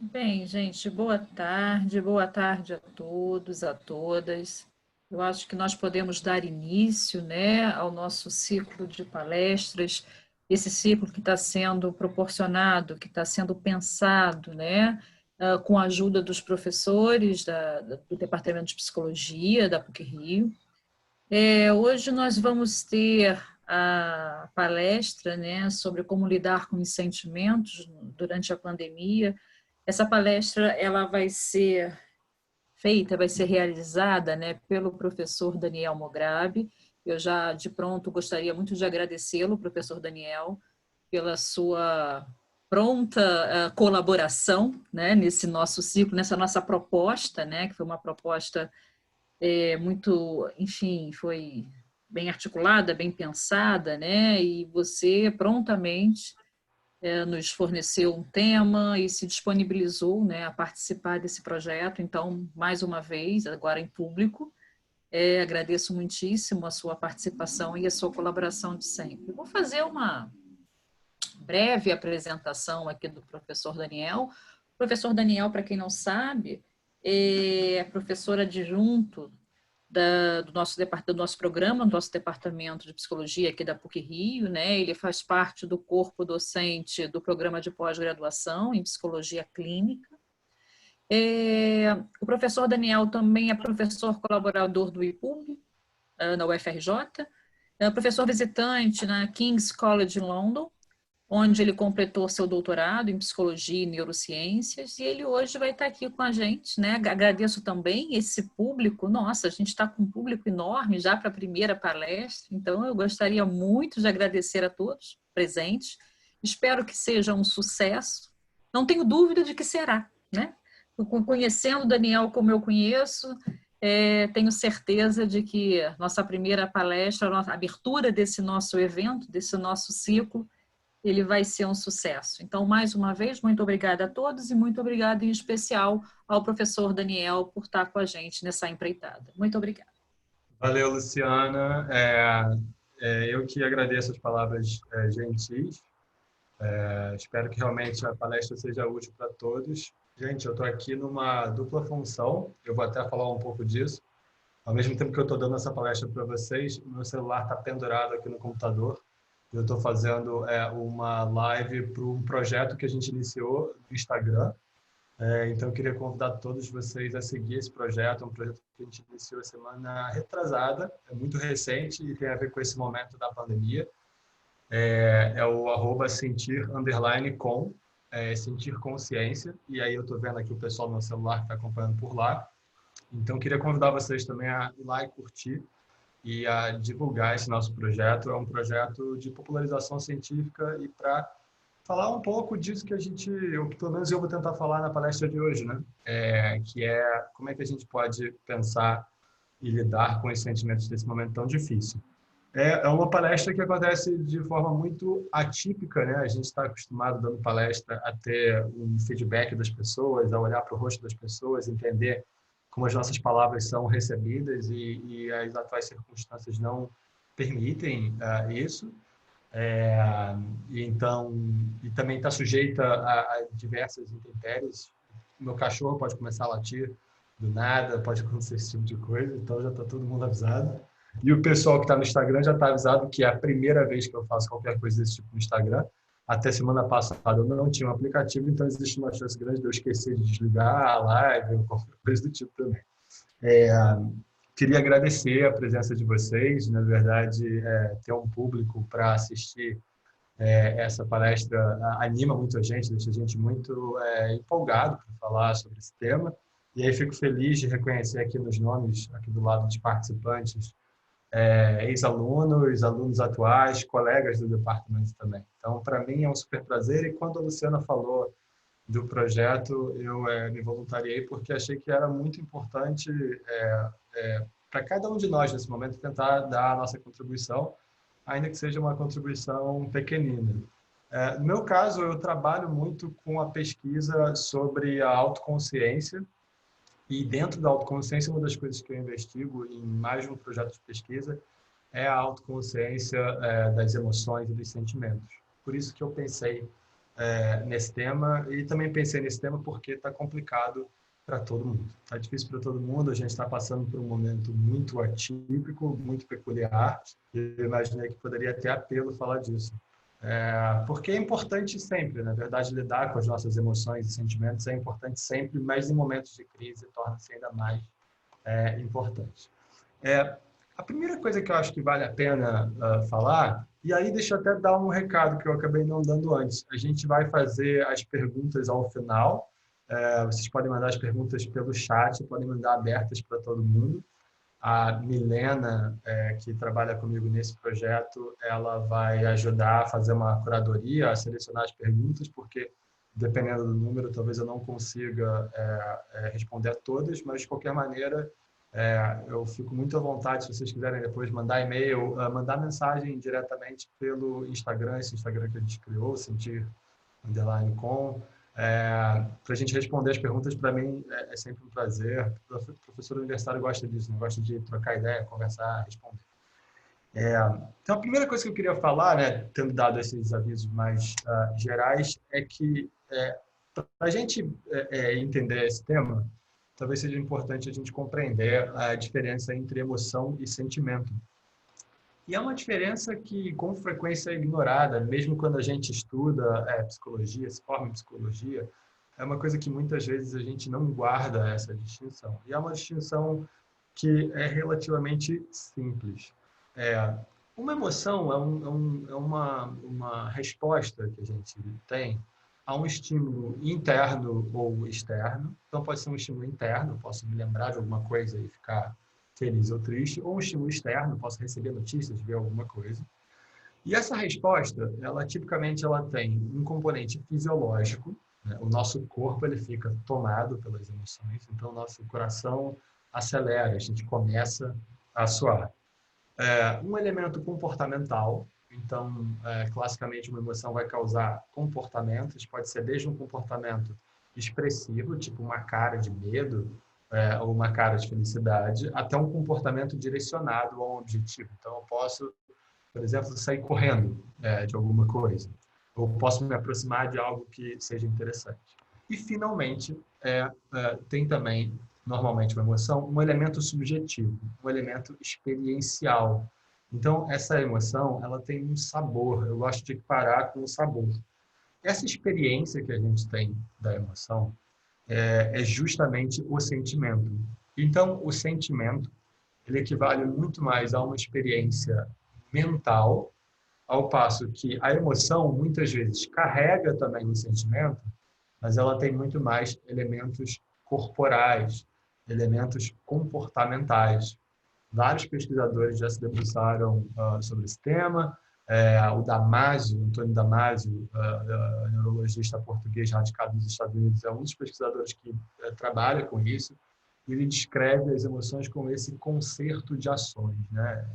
Bem, gente, boa tarde a todos, a todas. Eu acho que nós podemos dar início, né, ao nosso ciclo de palestras, esse ciclo que está sendo proporcionado, que está sendo pensado, né, com a ajuda dos professores do Departamento de Psicologia da PUC-Rio. Hoje nós vamos ter a palestra, né, sobre como lidar com os sentimentos durante a pandemia. Essa palestra ela vai ser realizada, né, pelo professor Daniel Mograbi. Eu já de pronto gostaria muito de agradecê-lo, professor Daniel, pela sua pronta colaboração, né, nesse nosso ciclo, nessa nossa proposta, né, que foi uma proposta muito, enfim, foi bem articulada, bem pensada, né, e você prontamente nos forneceu um tema e se disponibilizou, né, a participar desse projeto. Então, mais uma vez, agora em público, agradeço muitíssimo a sua participação e a sua colaboração de sempre. Vou fazer uma breve apresentação aqui do professor Daniel. O professor Daniel, para quem não sabe, é professor adjunto do nosso programa, do nosso departamento de psicologia aqui da PUC-Rio, né? Ele faz parte do corpo docente do programa de pós-graduação em psicologia clínica. O professor Daniel também é professor colaborador do IPUB, na UFRJ, é professor visitante na King's College London, onde ele completou seu doutorado em psicologia e neurociências, e ele hoje vai estar aqui com a gente, né? Agradeço também esse público. Nossa, a gente está com um público enorme já para a primeira palestra, então eu gostaria muito de agradecer a todos presentes. Espero que seja um sucesso. Não tenho dúvida de que será, né? Conhecendo o Daniel como eu conheço, tenho certeza de que nossa primeira palestra, a nossa abertura desse nosso evento, desse nosso ciclo, ele vai ser um sucesso. Então, mais uma vez, muito obrigada a todos e muito obrigada em especial ao professor Daniel por estar com a gente nessa empreitada. Muito obrigada. Valeu, Luciana. Eu que agradeço as palavras gentis. Espero que realmente a palestra seja útil para todos. Gente, eu estou aqui numa dupla função, eu vou até falar um pouco disso. Ao mesmo tempo que eu estou dando essa palestra para vocês, o meu celular está pendurado aqui no computador. Eu estou fazendo uma live para um projeto que a gente iniciou no Instagram. Então, eu queria convidar todos vocês a seguir esse projeto. É um projeto que a gente iniciou a semana retrasada, é muito recente e tem a ver com esse momento da pandemia. É o @sentir_com, sentir consciência. E aí eu estou vendo aqui o pessoal no celular que está acompanhando por lá. Então, eu queria convidar vocês também a ir lá e curtir e a divulgar esse nosso projeto. É um projeto de popularização científica e para falar um pouco disso que pelo menos eu vou tentar falar na palestra de hoje, né? Que é como é que a gente pode pensar e lidar com os sentimentos nesse momento tão difícil. É uma palestra que acontece de forma muito atípica, né? A gente está acostumado dando palestra a ter um feedback das pessoas, a olhar para o rosto das pessoas, entender como as nossas palavras são recebidas e as atuais circunstâncias não permitem isso. É, então, e também está sujeita a diversas intempéries. O meu cachorro pode começar a latir do nada, pode acontecer esse tipo de coisa, então já está todo mundo avisado. E o pessoal que está no Instagram já está avisado que é a primeira vez que eu faço qualquer coisa desse tipo no Instagram. Até semana passada eu não tinha um aplicativo, então existe uma chance grande de eu esquecer de desligar a live ou qualquer coisa do tipo também. É, Queria agradecer a presença de vocês. Na verdade, ter um público para assistir essa palestra anima muito a gente, deixa a gente muito empolgado para falar sobre esse tema. E aí fico feliz de reconhecer aqui nos nomes, aqui do lado de participantes, ex-alunos, alunos atuais, colegas do departamento também. Então, para mim é um super prazer. E quando a Luciana falou do projeto, eu me voluntariei porque achei que era muito importante para cada um de nós nesse momento tentar dar a nossa contribuição, ainda que seja uma contribuição pequenina. No meu caso, eu trabalho muito com a pesquisa sobre a autoconsciência e dentro da autoconsciência, uma das coisas que eu investigo em mais de um projeto de pesquisa é a autoconsciência das emoções e dos sentimentos. Por isso que eu pensei nesse tema, e também pensei nesse tema porque está complicado para todo mundo. Está difícil para todo mundo, a gente está passando por um momento muito atípico, muito peculiar, e eu imaginei que poderia ter apelo falar disso. Porque é importante sempre, na verdade, lidar com as nossas emoções e sentimentos é importante sempre, mas em momentos de crise torna-se ainda mais importante. A primeira coisa que eu acho que vale a pena falar, e aí deixa eu até dar um recado que eu acabei não dando antes. A gente vai fazer as perguntas ao final. Vocês podem mandar as perguntas pelo chat, podem mandar abertas para todo mundo. A Milena, que trabalha comigo nesse projeto, ela vai ajudar a fazer uma curadoria, a selecionar as perguntas, porque dependendo do número, talvez eu não consiga responder a todas, mas de qualquer maneira, eu fico muito à vontade, se vocês quiserem depois mandar e-mail, mandar mensagem diretamente pelo Instagram, esse Instagram que a gente criou, Sentir_com, para a gente responder as perguntas. Para mim é sempre um prazer. O professor universitário gosta disso, né? Gosta de trocar ideia, conversar, responder. Então, a primeira coisa que eu queria falar, né, tendo dado esses avisos mais gerais, é que para a gente entender esse tema, talvez seja importante a gente compreender a diferença entre emoção e sentimento. E é uma diferença que, com frequência, é ignorada, mesmo quando a gente estuda psicologia, se forma em psicologia, é uma coisa que muitas vezes a gente não guarda essa distinção. E é uma distinção que é relativamente simples. Uma emoção é uma resposta que a gente tem a um estímulo interno ou externo. Então, pode ser um estímulo interno, posso me lembrar de alguma coisa e ficar feliz ou triste, ou um estímulo externo, posso receber notícias, ver alguma coisa. E essa resposta, tipicamente ela tem um componente fisiológico, né? O nosso corpo ele fica tomado pelas emoções, então o nosso coração acelera, a gente começa a suar. Um elemento comportamental, então, classicamente, uma emoção vai causar comportamentos, pode ser desde um comportamento expressivo, tipo uma cara de medo, ou uma cara de felicidade, até um comportamento direcionado a um objetivo. Então, eu posso, por exemplo, sair correndo de alguma coisa, ou posso me aproximar de algo que seja interessante. E, finalmente, tem também, normalmente, uma emoção, um elemento subjetivo, um elemento experiencial. Então, essa emoção, ela tem um sabor. Eu gosto de parar com o sabor. Essa experiência que a gente tem da emoção é justamente o sentimento. Então, o sentimento, ele equivale muito mais a uma experiência mental, ao passo que a emoção, muitas vezes, carrega também o sentimento, mas ela tem muito mais elementos corporais, elementos comportamentais. Vários pesquisadores já se debruçaram sobre esse tema. O Damasio, Antônio Damasio, neurologista português radicado nos Estados Unidos, é um dos pesquisadores que trabalha com isso. Ele descreve as emoções como esse concerto de ações, né?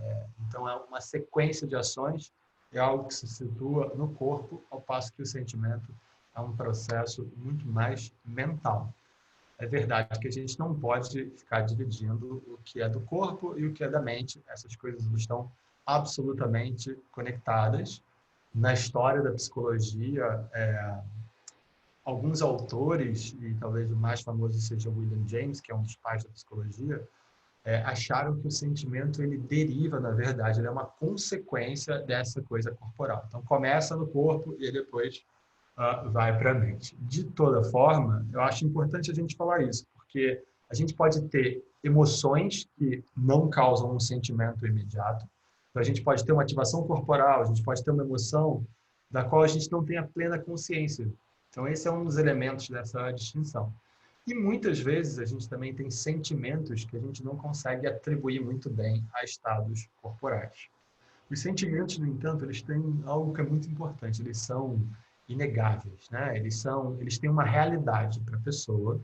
Então, é uma sequência de ações, é algo que se situa no corpo, ao passo que o sentimento é um processo muito mais mental. É verdade que a gente não pode ficar dividindo o que é do corpo e o que é da mente. Essas coisas estão absolutamente conectadas. Na história da psicologia, alguns autores, e talvez o mais famoso seja William James, que é um dos pais da psicologia, acharam que o sentimento ele deriva, na verdade, ele é uma consequência dessa coisa corporal. Então, começa no corpo e depois vai para a mente. De toda forma, eu acho importante a gente falar isso, porque a gente pode ter emoções que não causam um sentimento imediato. Então, a gente pode ter uma ativação corporal, a gente pode ter uma emoção da qual a gente não tem a plena consciência. Então, esse é um dos elementos dessa distinção. E muitas vezes a gente também tem sentimentos que a gente não consegue atribuir muito bem a estados corporais. Os sentimentos, no entanto, eles têm algo que é muito importante, eles são inegáveis, né? Eles têm uma realidade para a pessoa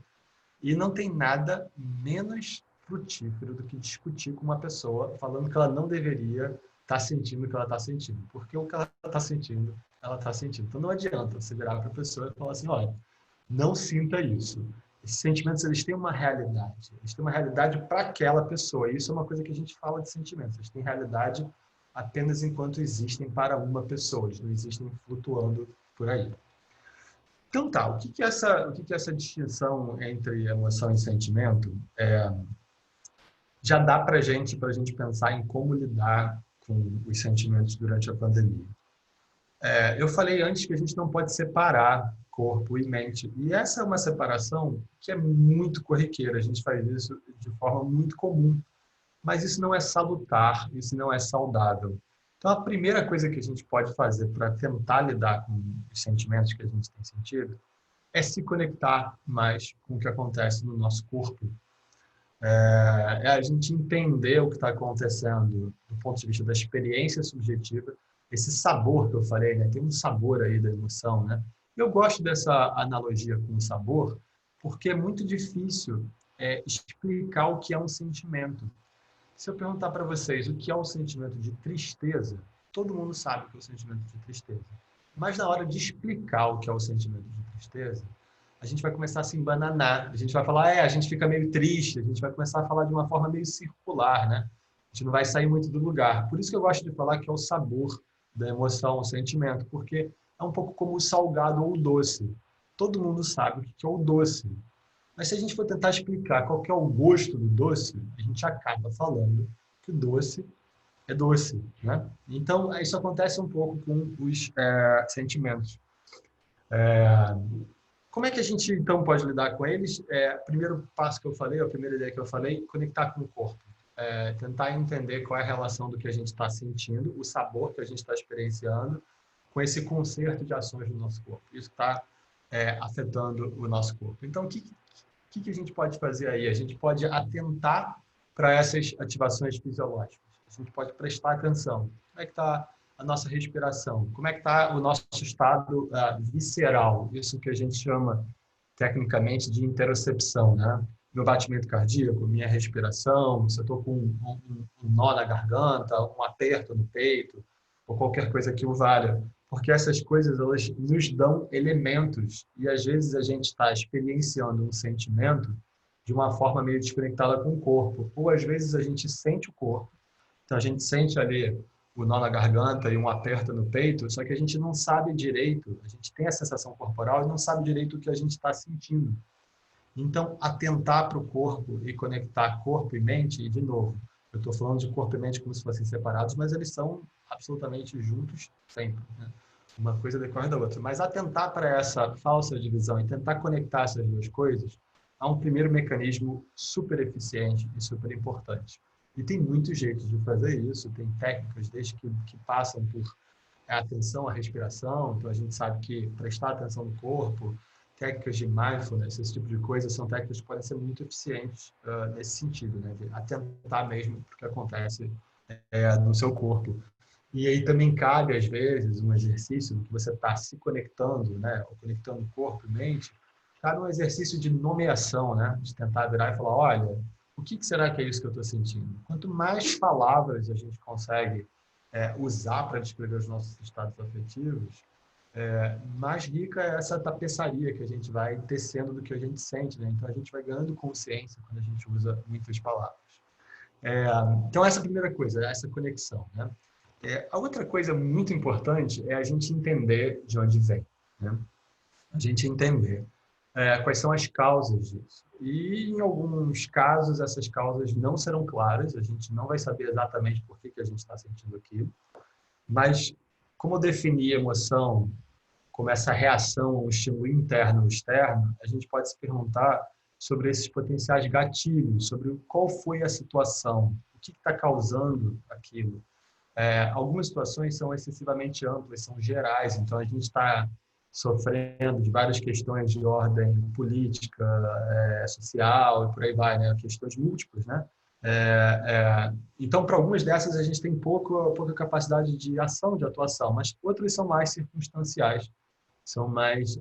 e não tem nada menos frutífero do que discutir com uma pessoa falando que ela não deveria estar sentindo o que ela está sentindo, porque o que ela está sentindo, ela está sentindo. Então não adianta você virar para a pessoa e falar assim, olha, não sinta isso. Esses sentimentos, eles têm uma realidade. Eles têm uma realidade para aquela pessoa. E isso é uma coisa que a gente fala de sentimentos. Eles têm realidade apenas enquanto existem para uma pessoa. Eles não existem flutuando por aí. Então tá, o que que essa distinção entre emoção e sentimento já dá para gente pensar em como lidar com os sentimentos durante a pandemia. Eu falei antes que a gente não pode separar corpo e mente. E essa é uma separação que é muito corriqueira. A gente faz isso de forma muito comum. Mas isso não é salutar, isso não é saudável. Então, a primeira coisa que a gente pode fazer para tentar lidar com os sentimentos que a gente tem sentido é se conectar mais com o que acontece no nosso corpo. É a gente entender o que está acontecendo do ponto de vista da experiência subjetiva, esse sabor que eu falei, né? Tem um sabor aí da emoção, né? Eu gosto dessa analogia com o sabor, porque é muito difícil explicar o que é um sentimento. Se eu perguntar para vocês o que é o sentimento de tristeza, todo mundo sabe o que é o sentimento de tristeza. Mas na hora de explicar o que é o sentimento de tristeza, a gente vai começar a se embananar. A gente vai falar, a gente fica meio triste, a gente vai começar a falar de uma forma meio circular, né? A gente não vai sair muito do lugar. Por isso que eu gosto de falar que é o sabor da emoção, o sentimento, porque é um pouco como o salgado ou o doce. Todo mundo sabe o que é o doce. Mas se a gente for tentar explicar qual que é o gosto do doce, a gente acaba falando que o doce é doce, né? Então, isso acontece um pouco com os sentimentos. Como é que a gente, então, pode lidar com eles? O primeiro passo que eu falei, a primeira ideia que eu falei, conectar com o corpo. Tentar entender qual é a relação do que a gente está sentindo, o sabor que a gente está experienciando, com esse concerto de ações no nosso corpo. Isso está afetando o nosso corpo. Então, o que a gente pode fazer aí? A gente pode atentar para essas ativações fisiológicas. A gente pode prestar atenção. Como é que está a nossa respiração? Como é que está o nosso estado visceral? Isso que a gente chama tecnicamente de interocepção, né? Meu batimento cardíaco, minha respiração, se eu estou com um nó na garganta, um aperto no peito, ou qualquer coisa que o valha. Porque essas coisas, elas nos dão elementos e, às vezes, a gente está experienciando um sentimento de uma forma meio desconectada com o corpo. Ou, às vezes, a gente sente o corpo, então a gente sente ali o nó na garganta e um aperto no peito, só que a gente não sabe direito, a gente tem a sensação corporal e não sabe direito o que a gente está sentindo. Então, atentar para o corpo e conectar corpo e mente, e de novo, eu estou falando de corpo e mente como se fossem separados, mas eles são absolutamente juntos sempre, né? Uma coisa decorre da outra. Mas atentar para essa falsa divisão e tentar conectar essas duas coisas é um primeiro mecanismo super eficiente e super importante. E tem muitos jeitos de fazer isso, tem técnicas desde que passam por atenção à respiração, então a gente sabe que prestar atenção no corpo, técnicas de mindfulness, esse tipo de coisa, são técnicas que podem ser muito eficientes nesse sentido, né? De atentar mesmo para o que acontece no seu corpo. E aí também cabe, às vezes, um exercício que você está se conectando, né? Ou conectando corpo e mente, cabe um exercício de nomeação, né? De tentar virar e falar, olha, o que será que é isso que eu estou sentindo? Quanto mais palavras a gente consegue usar para descrever os nossos estados afetivos, mais rica é essa tapeçaria que a gente vai tecendo do que a gente sente, né? Então, a gente vai ganhando consciência quando a gente usa muitas palavras. Então, essa é a primeira coisa, essa conexão, né? A outra coisa muito importante é a gente entender de onde vem, né? A gente entender quais são as causas disso. E, em alguns casos, essas causas não serão claras, a gente não vai saber exatamente por que a gente está sentindo aquilo, mas como definir emoção como essa reação a um estímulo interno ou externo, a gente pode se perguntar sobre esses potenciais gatilhos, sobre qual foi a situação, o que está causando aquilo. Algumas situações são excessivamente amplas, são gerais, então a gente está sofrendo de várias questões de ordem política, social e por aí vai, né? Questões múltiplas, né? Então, para algumas dessas, a gente tem pouca capacidade de ação, de atuação, mas outras são mais circunstanciais, são mais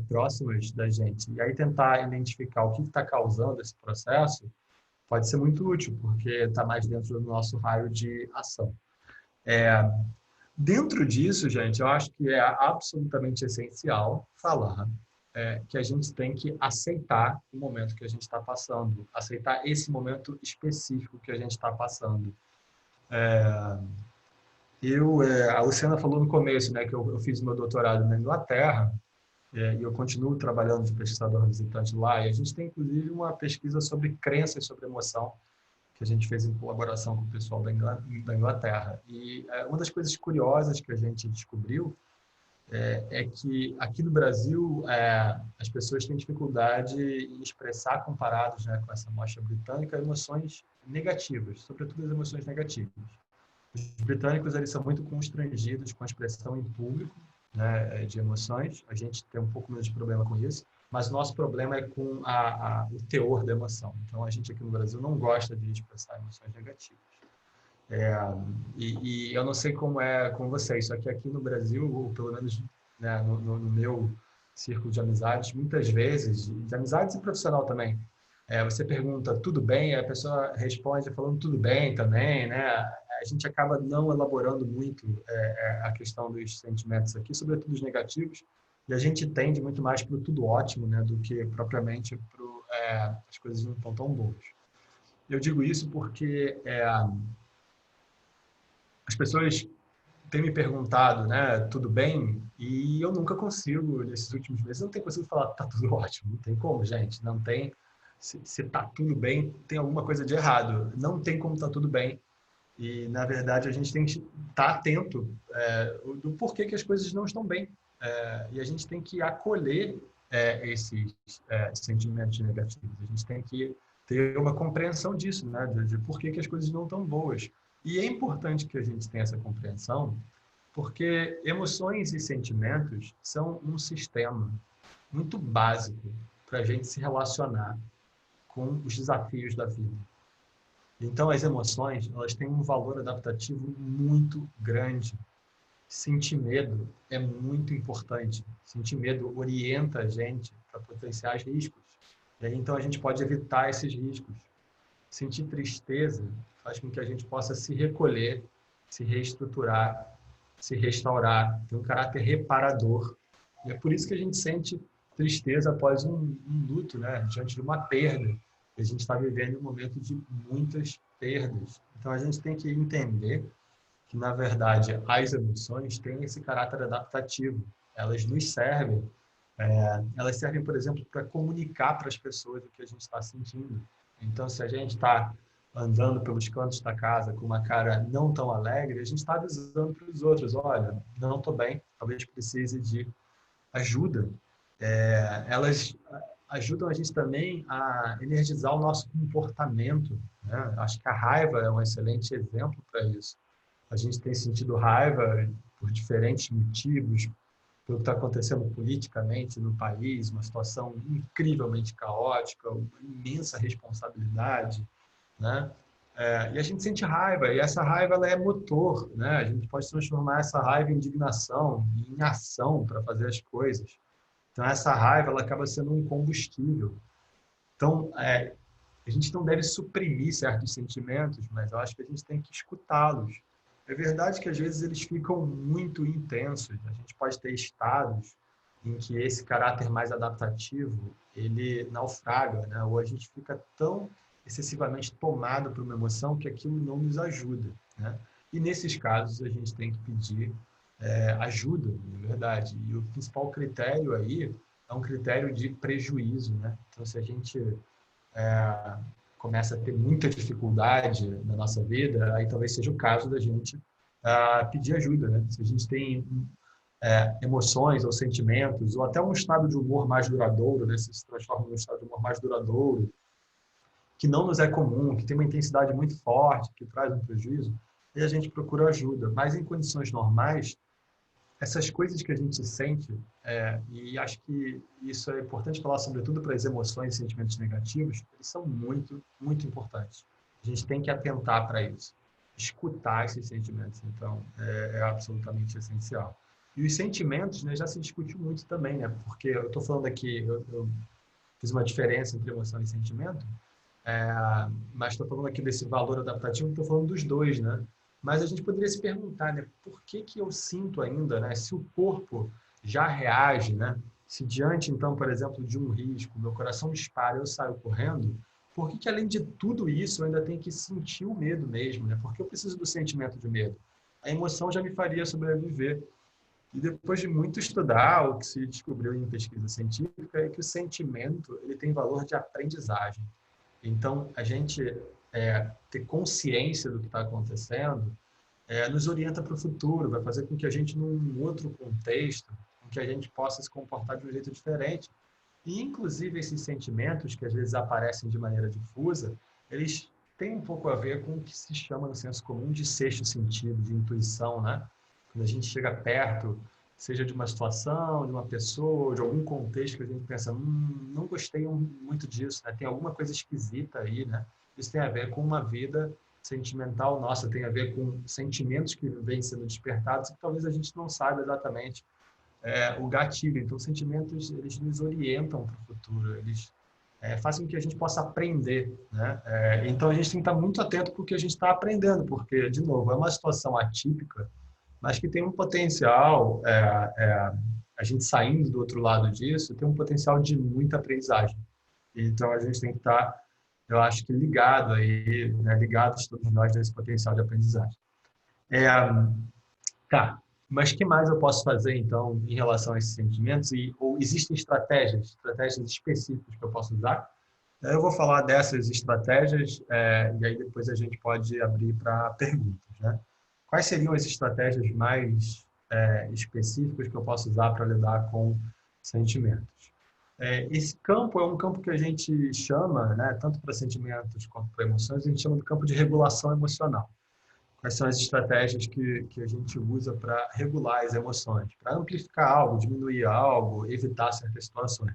próximas da gente. E aí tentar identificar o que está causando esse processo pode ser muito útil, porque está mais dentro do nosso raio de ação. Dentro disso, gente, eu acho que é absolutamente essencial falar que a gente tem que aceitar o momento que a gente está passando, aceitar esse momento específico que a gente está passando. A Luciana falou no começo, né, que eu fiz meu doutorado na Inglaterra, e eu continuo trabalhando de pesquisador visitante lá, e a gente tem, inclusive, uma pesquisa sobre crenças sobre emoção, que a gente fez em colaboração com o pessoal da Inglaterra. E uma das coisas curiosas que a gente descobriu é que aqui no Brasil as pessoas têm dificuldade em expressar, comparados, né, com essa amostra britânica, emoções negativas, sobretudo as emoções negativas. Os britânicos eles são muito constrangidos com a expressão em público, né, de emoções. A gente tem um pouco menos de problema com isso, mas o nosso problema é com o teor da emoção. Então, a gente aqui no Brasil não gosta de expressar emoções negativas. E eu não sei como é com vocês, só que aqui no Brasil, ou pelo menos, né, no meu círculo de amizades, muitas vezes, de amizades e profissional também, você pergunta tudo bem, a pessoa responde falando tudo bem também, né? A gente acaba não elaborando muito a questão dos sentimentos aqui, sobretudo os negativos, e a gente tende muito mais para o tudo ótimo, né, do que propriamente para as coisas não estão tão boas. Eu digo isso porque as pessoas têm me perguntado, né, tudo bem? E eu nunca consigo, nesses últimos meses, não tenho conseguido falar, tá tudo ótimo. Não tem como, gente. Não tem. Se tá tudo bem, tem alguma coisa de errado. Não tem como tá tudo bem. E, na verdade, a gente tem que estar atento do porquê que as coisas não estão bem. E a gente tem que acolher esses sentimentos negativos. A gente tem que ter uma compreensão disso, né? De por que as coisas não estão boas. E é importante que a gente tenha essa compreensão, porque emoções e sentimentos são um sistema muito básico para a gente se relacionar com os desafios da vida. Então, as emoções, elas têm um valor adaptativo muito grande. Sentir medo é muito importante. Sentir medo orienta a gente para potenciais riscos. E aí, então, a gente pode evitar esses riscos. Sentir tristeza faz com que a gente possa se recolher, se reestruturar, se restaurar, ter um caráter reparador. E é por isso que a gente sente tristeza após um luto, né? Diante de uma perda. A gente está vivendo um momento de muitas perdas. Então, a gente tem que entender que, na verdade, as emoções têm esse caráter adaptativo. Elas nos servem. Elas servem, por exemplo, para comunicar para as pessoas o que a gente está sentindo. Então, se a gente está andando pelos cantos da casa com uma cara não tão alegre, a gente está avisando para os outros, olha, não estou bem, talvez precise de ajuda. Elas ajudam a gente também a energizar o nosso comportamento, né? Acho que a raiva é um excelente exemplo para isso. A gente tem sentido raiva por diferentes motivos, pelo que está acontecendo politicamente no país, uma situação incrivelmente caótica, uma imensa responsabilidade, né? E a gente sente raiva, e essa raiva ela é motor, né? A gente pode transformar essa raiva em indignação, em ação para fazer as coisas. Então, essa raiva ela acaba sendo um combustível. Então, a gente não deve suprimir certos sentimentos, mas eu acho que a gente tem que escutá-los. É verdade que às vezes eles ficam muito intensos. A gente pode ter estados em que esse caráter mais adaptativo ele naufraga, né? Ou a gente fica tão excessivamente tomado por uma emoção que aquilo não nos ajuda, né? E nesses casos a gente tem que pedir ajuda, na verdade. E o principal critério aí é um critério de prejuízo, né? Então, se a gente começa a ter muita dificuldade na nossa vida, aí talvez seja o caso da gente pedir ajuda, né? Se a gente tem emoções ou sentimentos, ou até um estado de humor mais duradouro, né? Se transforma num estado de humor mais duradouro, que não nos é comum, que tem uma intensidade muito forte, que traz um prejuízo, aí a gente procura ajuda. Mas em condições normais, essas coisas que a gente sente, e acho que isso é importante falar sobretudo para as emoções e sentimentos negativos, eles são muito, muito importantes. A gente tem que atentar para isso. Escutar esses sentimentos, então, é absolutamente essencial. E os sentimentos, né, já se discutiu muito também, né? Porque eu estou falando aqui, eu fiz uma diferença entre emoção e sentimento, mas estou falando aqui desse valor adaptativo, estou falando dos dois, né? Mas a gente poderia se perguntar, né, por que eu sinto ainda, né, se o corpo já reage, né? Se diante, então, por exemplo, de um risco, meu coração dispara e eu saio correndo, por que além de tudo isso, eu ainda tenho que sentir o medo mesmo, né? Porque eu preciso do sentimento de medo. A emoção já me faria sobreviver. E depois de muito estudar, o que se descobriu em pesquisa científica é que o sentimento ele tem valor de aprendizagem. Então, a gente ter consciência do que está acontecendo nos orienta para o futuro, vai fazer com que a gente, num outro contexto, com que a gente possa se comportar de um jeito diferente. E, inclusive, esses sentimentos, que às vezes aparecem de maneira difusa, eles têm um pouco a ver com o que se chama no senso comum de sexto sentido, de intuição, né? Quando a gente chega perto, seja de uma situação, de uma pessoa, de algum contexto que a gente pensa, não gostei muito disso, né? Tem alguma coisa esquisita aí, né? Isso tem a ver com uma vida sentimental nossa, tem a ver com sentimentos que vêm sendo despertados que talvez a gente não saiba exatamente o gatilho. Então, sentimentos, eles nos orientam para o futuro, eles fazem com que a gente possa aprender, né? Então, a gente tem que estar muito atento para o que a gente está aprendendo, porque, de novo, é uma situação atípica, mas que tem um potencial, a gente saindo do outro lado disso, tem um potencial de muita aprendizagem. Então, a gente tem que estar, eu acho que ligado aí, né, ligados todos nós nesse potencial de aprendizagem. Tá, mas o que mais eu posso fazer, então, em relação a esses sentimentos? Ou existem estratégias específicas que eu posso usar? Eu vou falar dessas estratégias e aí depois a gente pode abrir para perguntas, né? Quais seriam as estratégias mais específicas que eu posso usar para lidar com sentimentos? Esse campo é um campo que a gente chama, né, tanto para sentimentos quanto para emoções, a gente chama de campo de regulação emocional. Quais são as estratégias que a gente usa para regular as emoções, para amplificar algo, diminuir algo, evitar certas situações.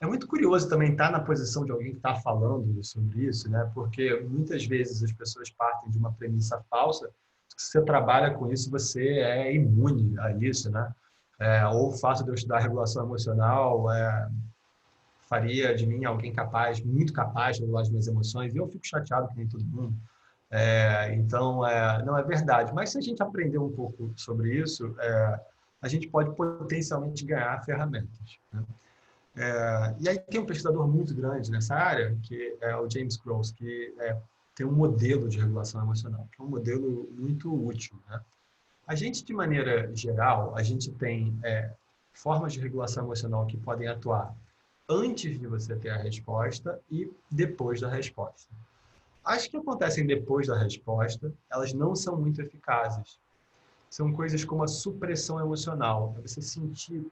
É muito curioso também estar na posição de alguém que está falando sobre isso, né? Porque muitas vezes as pessoas partem de uma premissa falsa, que se você trabalha com isso, você é imune a isso, né? Ou o fato de eu estudar regulação emocional faria de mim alguém capaz, muito capaz de regular as minhas emoções, e eu fico chateado que nem todo mundo. Então, não é verdade. Mas se a gente aprender um pouco sobre isso, a gente pode potencialmente ganhar ferramentas, né? E aí tem um pesquisador muito grande nessa área, que é o James Krause, que tem um modelo de regulação emocional, que é um modelo muito útil, né? A gente, de maneira geral, a gente tem formas de regulação emocional que podem atuar antes de você ter a resposta e depois da resposta. As que acontecem depois da resposta, elas não são muito eficazes. São coisas como a supressão emocional. Você sentir,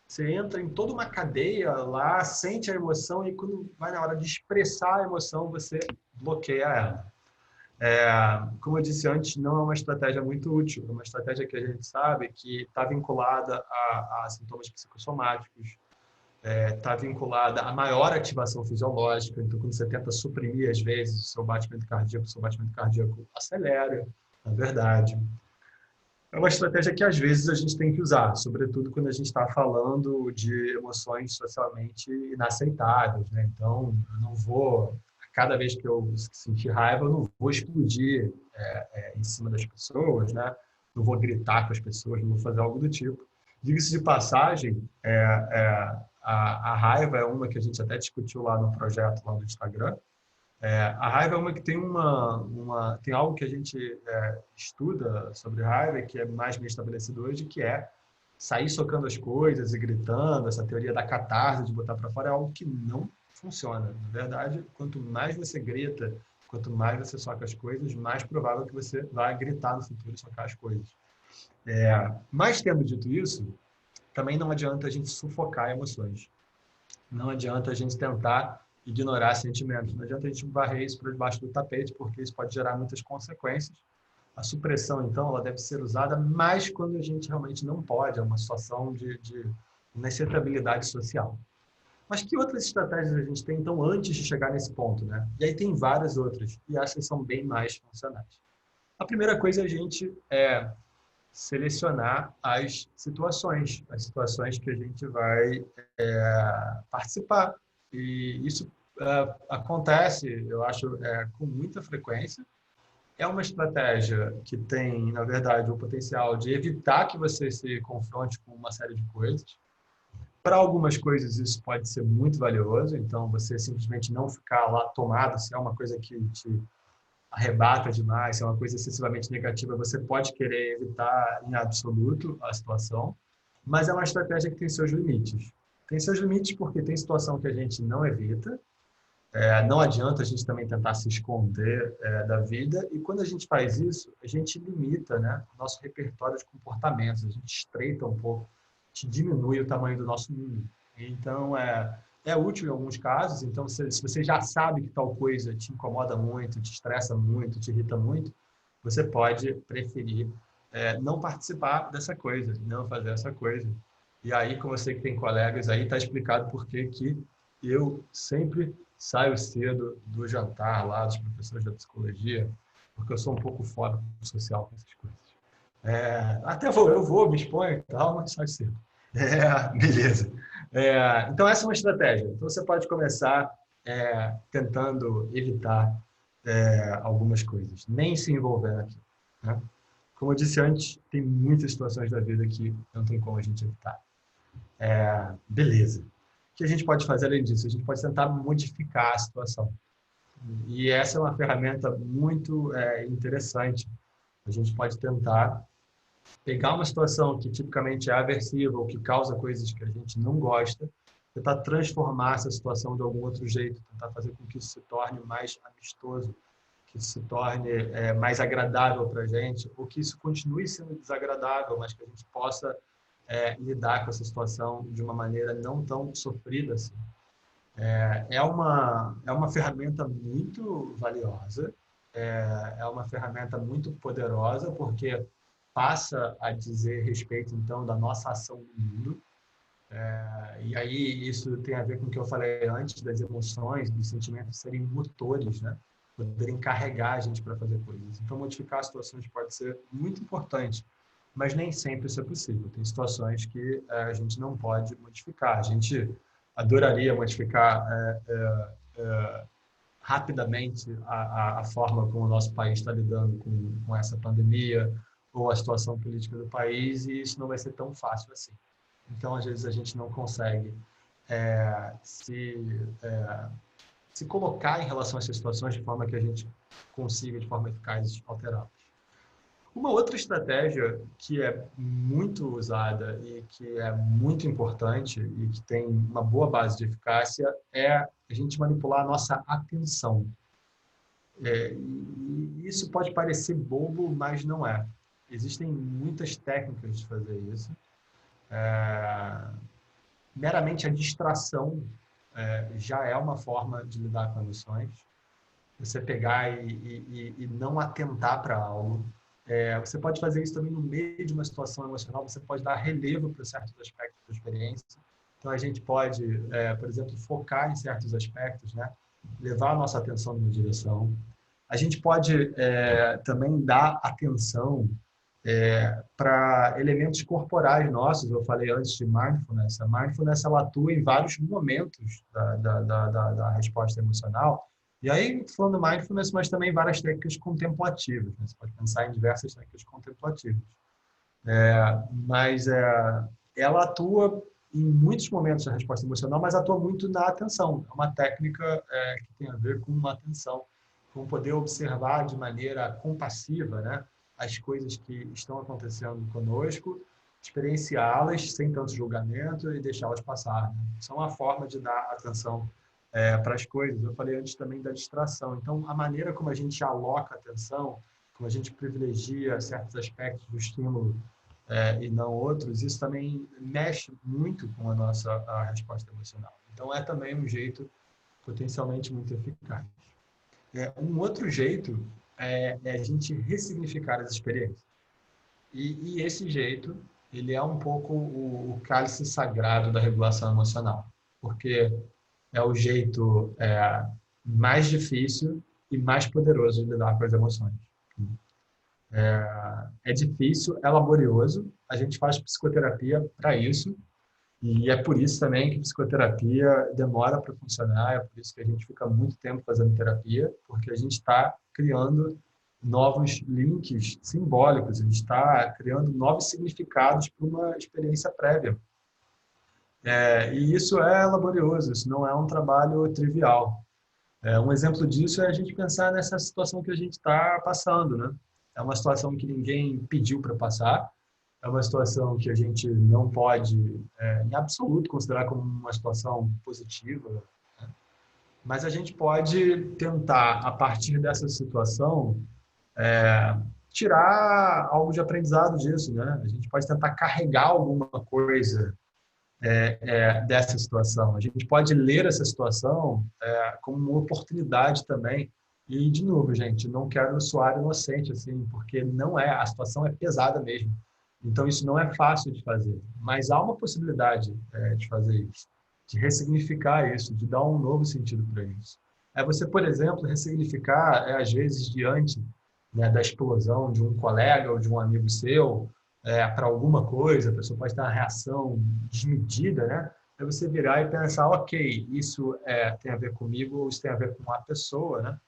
você entra em toda uma cadeia lá, sente a emoção e quando vai na hora de expressar a emoção, você bloqueia ela. Como eu disse antes, não é uma estratégia muito útil. É uma estratégia que a gente sabe que está vinculada a sintomas psicossomáticos, está vinculada a maior ativação fisiológica. Então, quando você tenta suprimir, às vezes, o seu batimento cardíaco acelera, na verdade. É uma estratégia que, às vezes, a gente tem que usar, sobretudo quando a gente está falando de emoções socialmente inaceitáveis, né? Então, eu não vou, cada vez que eu sentir raiva, eu não vou explodir em cima das pessoas, né? Não vou gritar com as pessoas, não vou fazer algo do tipo. Diga-se de passagem, a raiva é uma que a gente até discutiu lá no projeto lá do Instagram. A raiva é uma que tem tem algo que a gente estuda sobre raiva que é mais bem estabelecido hoje, que é sair socando as coisas e gritando. Essa teoria da catarse, de botar para fora, é algo que não funciona. Na verdade, quanto mais você grita, quanto mais você soca as coisas, mais provável que você vai gritar no futuro e socar as coisas. Mas, tendo dito isso, também não adianta a gente sufocar emoções. Não adianta a gente tentar ignorar sentimentos. Não adianta a gente varrer isso para debaixo do tapete, porque isso pode gerar muitas consequências. A supressão, então, ela deve ser usada mais quando a gente realmente não pode. É uma situação de inacessibilidade social. Mas que outras estratégias a gente tem, então, antes de chegar nesse ponto, né? E aí tem várias outras, e essas são bem mais funcionais. A primeira coisa é a gente selecionar as situações que a gente vai participar. E isso acontece, eu acho, com muita frequência. É uma estratégia que tem, na verdade, o potencial de evitar que você se confronte com uma série de coisas. Para algumas coisas isso pode ser muito valioso, então você simplesmente não ficar lá tomado, se é uma coisa que te arrebata demais, se é uma coisa excessivamente negativa, você pode querer evitar em absoluto a situação, mas é uma estratégia que tem seus limites. Tem seus limites porque tem situação que a gente não evita, não adianta a gente também tentar se esconder da vida, e quando a gente faz isso, a gente limita, né, o nosso repertório de comportamentos, a gente estreita um pouco, a gente diminui o tamanho do nosso mundo. Então, é útil em alguns casos, então se você já sabe que tal coisa te incomoda muito, te estressa muito, te irrita muito, você pode preferir não participar dessa coisa, não fazer essa coisa. E aí, com você que tem colegas aí, está explicado por que eu sempre saio cedo do jantar lá dos professores da psicologia, porque eu sou um pouco fora social com essas coisas. Até eu vou, me exponho e tal, mas saio cedo. Beleza. Então, essa é uma estratégia. Então, você pode começar tentando evitar algumas coisas, nem se envolver naquilo, né? Como eu disse antes, tem muitas situações da vida que não tem como a gente evitar. Beleza. O que a gente pode fazer além disso? A gente pode tentar modificar a situação. E essa é uma ferramenta muito interessante. A gente pode tentar pegar uma situação que tipicamente é aversiva ou que causa coisas que a gente não gosta, tentar transformar essa situação de algum outro jeito, tentar fazer com que isso se torne mais amistoso, que isso se torne mais agradável para a gente, ou que isso continue sendo desagradável, mas que a gente possa lidar com essa situação de uma maneira não tão sofrida assim. É uma ferramenta muito valiosa, é uma ferramenta muito poderosa, porque passa a dizer respeito, então, da nossa ação no mundo. E aí isso tem a ver com o que eu falei antes, das emoções, dos sentimentos serem motores, né? Poderem carregar a gente para fazer coisas. Então, modificar situações pode ser muito importante, mas nem sempre isso é possível. Tem situações que a gente não pode modificar. A gente adoraria modificar rapidamente a forma como o nosso país está lidando com essa pandemia ou a situação política do país, e isso não vai ser tão fácil assim. Então, às vezes, a gente não consegue se colocar em relação a essas situações de forma que a gente consiga, de forma eficaz, alterá-las. Uma outra estratégia que é muito usada e que é muito importante e que tem uma boa base de eficácia é a gente manipular a nossa atenção. E isso pode parecer bobo, mas não é. Existem muitas técnicas de fazer isso. Meramente a distração já é uma forma de lidar com emoções. Você pegar e não atentar para algo. Você pode fazer isso também no meio de uma situação emocional, você pode dar relevo para certos aspectos da experiência. Então, a gente pode, por exemplo, focar em certos aspectos, né? Levar a nossa atenção numa direção. A gente pode também dar atenção para elementos corporais nossos. Eu falei antes de mindfulness. A mindfulness ela atua em vários momentos da resposta emocional. E aí, falando mindfulness, mas também várias técnicas contemplativas, né? Você pode pensar em diversas técnicas contemplativas. Mas ela atua em muitos momentos da resposta emocional, mas atua muito na atenção. É uma técnica que tem a ver com uma atenção, com poder observar de maneira compassiva, né, as coisas que estão acontecendo conosco, experienciá-las sem tanto julgamento e deixá-las passar, né? Isso é uma forma de dar atenção para as coisas. Eu falei antes também da distração. Então, a maneira como a gente aloca a atenção, como a gente privilegia certos aspectos do estímulo e não outros, isso também mexe muito com a nossa resposta emocional. Então, é também um jeito potencialmente muito eficaz. Um outro jeito é a gente ressignificar as experiências. E esse jeito, ele é um pouco o cálice sagrado da regulação emocional, porque é o jeito mais difícil e mais poderoso de lidar com as emoções. É difícil, é laborioso, a gente faz psicoterapia para isso, e é por isso também que psicoterapia demora para funcionar, é por isso que a gente fica muito tempo fazendo terapia, porque a gente está criando novos links simbólicos, a gente está criando novos significados para uma experiência prévia. E isso é laborioso, isso não é um trabalho trivial. Um exemplo disso é a gente pensar nessa situação que a gente está passando, né? É uma situação que ninguém pediu para passar, é uma situação que a gente não pode, em absoluto, considerar como uma situação positiva, né? Mas a gente pode tentar, a partir dessa situação, tirar algo de aprendizado disso, né? A gente pode tentar carregar alguma coisa dessa situação. A gente pode ler essa situação como uma oportunidade também. E, de novo, gente, não quero soar inocente, assim, porque não é, a situação é pesada mesmo. Então, isso não é fácil de fazer. Mas há uma possibilidade de fazer isso, de ressignificar isso, de dar um novo sentido para isso. É você, por exemplo, ressignificar, às vezes, diante, né, da explosão de um colega ou de um amigo seu, para alguma coisa, a pessoa pode ter uma reação desmedida, né? É você virar e pensar, ok, isso tem a ver comigo ou isso tem a ver com a pessoa, né?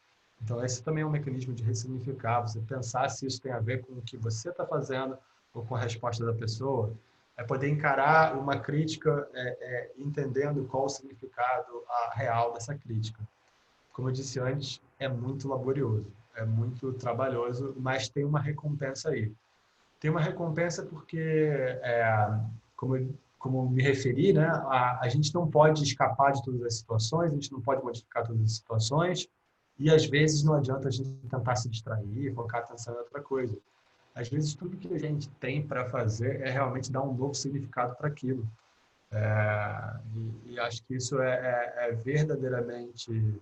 Então, esse também é um mecanismo de ressignificar, você pensar se isso tem a ver com o que você está fazendo ou com a resposta da pessoa, é poder encarar uma crítica entendendo qual o significado real dessa crítica. Como eu disse antes, é muito laborioso, é muito trabalhoso, mas tem uma recompensa aí. Tem uma recompensa porque, como me referi, né, a gente não pode escapar de todas as situações, a gente não pode modificar todas as situações, e às vezes não adianta a gente tentar se distrair, focar atenção em outra coisa. Às vezes tudo que a gente tem para fazer é realmente dar um novo significado para aquilo. E acho que isso é verdadeiramente